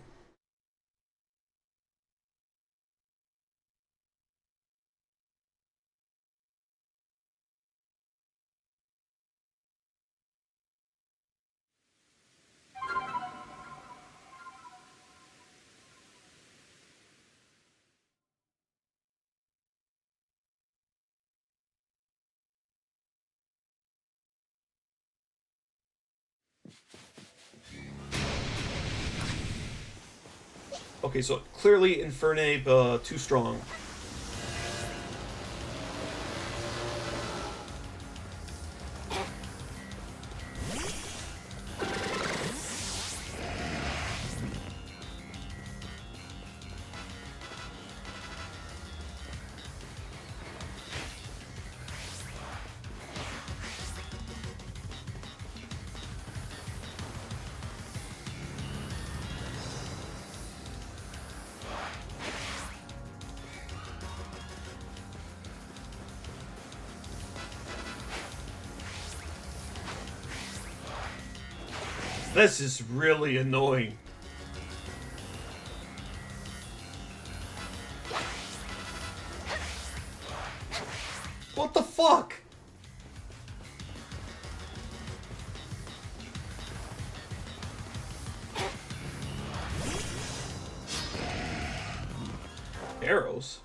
Okay, so clearly Infernape too strong. This is really annoying. What the fuck? Arrows?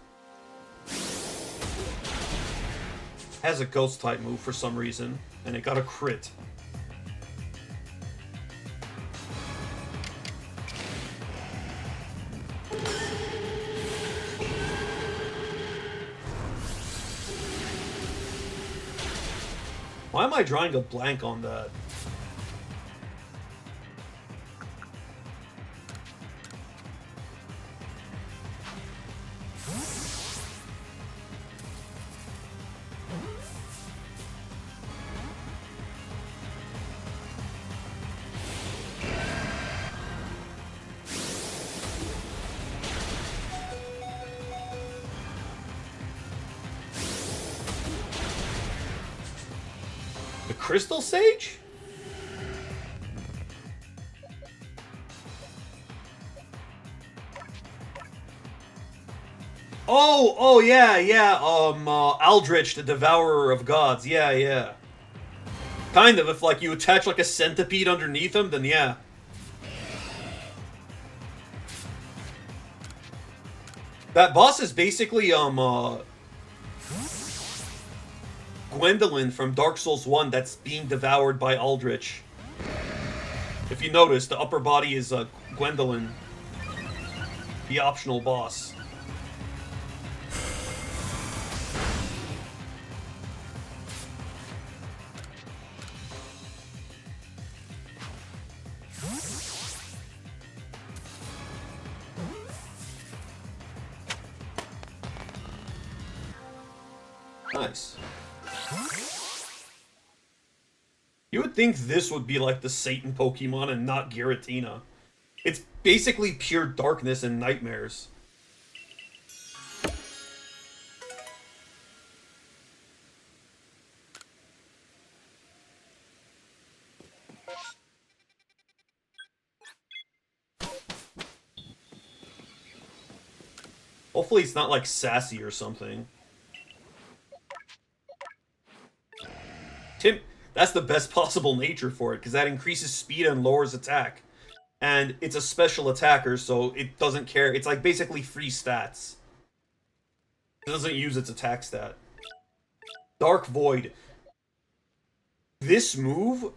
Has a ghost type move for some reason, and it got a crit. Why am I drawing a blank on that? The Crystal Sage? Oh, yeah. Aldrich, the Devourer of Gods. Yeah. Kind of. If like you attach like a centipede underneath him, then yeah. That boss is basically Gwendolyn from Dark Souls 1 that's being devoured by Aldrich. If you notice, the upper body is Gwendolyn, the optional boss. Nice. You would think this would be like the Satan Pokemon and not Giratina. It's basically pure darkness and nightmares. Hopefully it's not like sassy or something. That's the best possible nature for it, because that increases speed and lowers attack. And it's a special attacker, so it doesn't care. It's like basically free stats. It doesn't use its attack stat. Dark Void. This move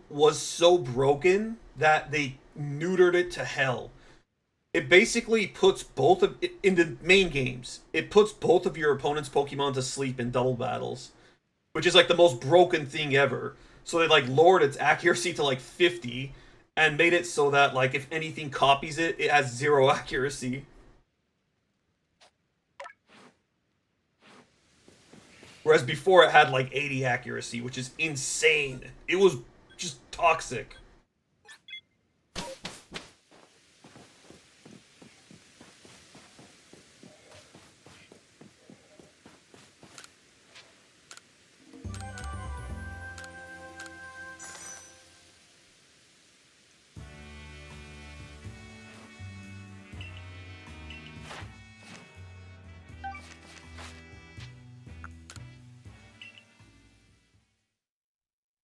was so broken that they neutered it to hell. It basically puts both of in the main games. It puts both of your opponent's Pokemon to sleep in double battles, which is like the most broken thing ever. So they like lowered its accuracy to like 50 and made it so that like if anything copies it, it has 0 accuracy. Whereas before it had like 80 accuracy, which is insane. It was just toxic.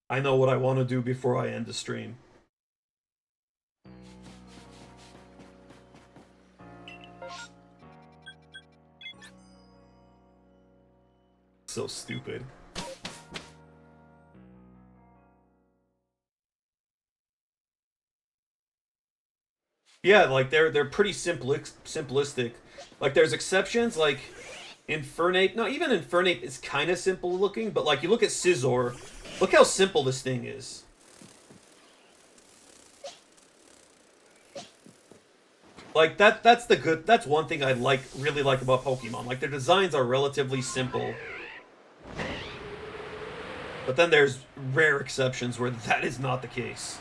I know what I want to do before I end the stream. So stupid. Yeah, like they're pretty simplistic. Like there's exceptions, like Infernape. No, even Infernape is kind of simple looking, but like you look at Scizor, look how simple this thing is. Like that's one thing I really like about Pokemon. Like their designs are relatively simple. But then there's rare exceptions where that is not the case.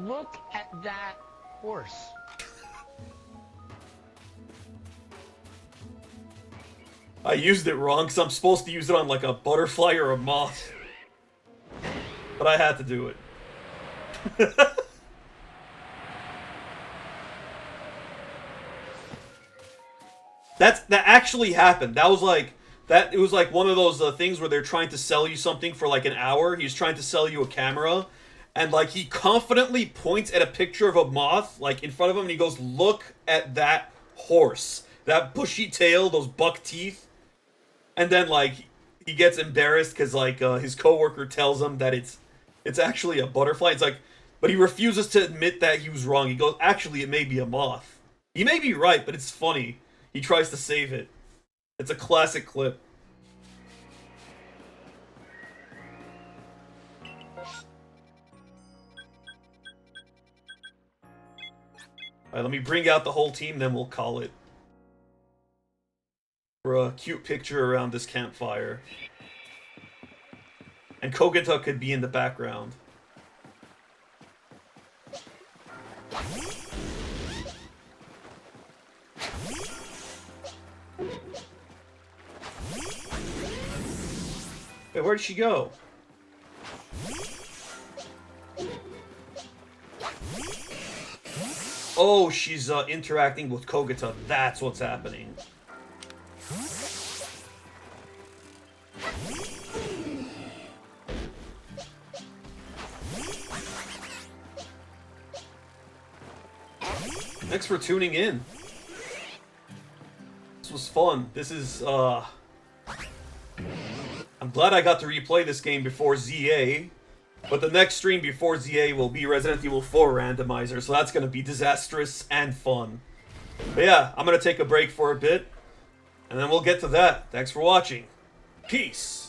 Look at that horse. I used it wrong because I'm supposed to use it on like a butterfly or a moth. But I had to do it. That actually happened. That was like that. It was like one of those things where they're trying to sell you something for like an hour. He's trying to sell you a camera, and like he confidently points at a picture of a moth like in front of him, and he goes, "Look at that horse, that bushy tail, those buck teeth." And then like he gets embarrassed because like his coworker tells him that it's actually a butterfly. It's like, but he refuses to admit that he was wrong. He goes, "Actually, it may be a moth." He may be right, but it's funny. He tries to save it. It's a classic clip. Alright, let me bring out the whole team, then we'll call it. For a cute picture around this campfire. And Kogita could be in the background. Wait, where'd she go? Oh, she's interacting with Kogita. That's what's happening. Thanks for tuning in. This was fun. This is, I'm glad I got to replay this game before ZA. But the next stream before ZA will be Resident Evil 4 Randomizer, so that's gonna be disastrous and fun. But yeah, I'm gonna take a break for a bit, and then we'll get to that. Thanks for watching. Peace!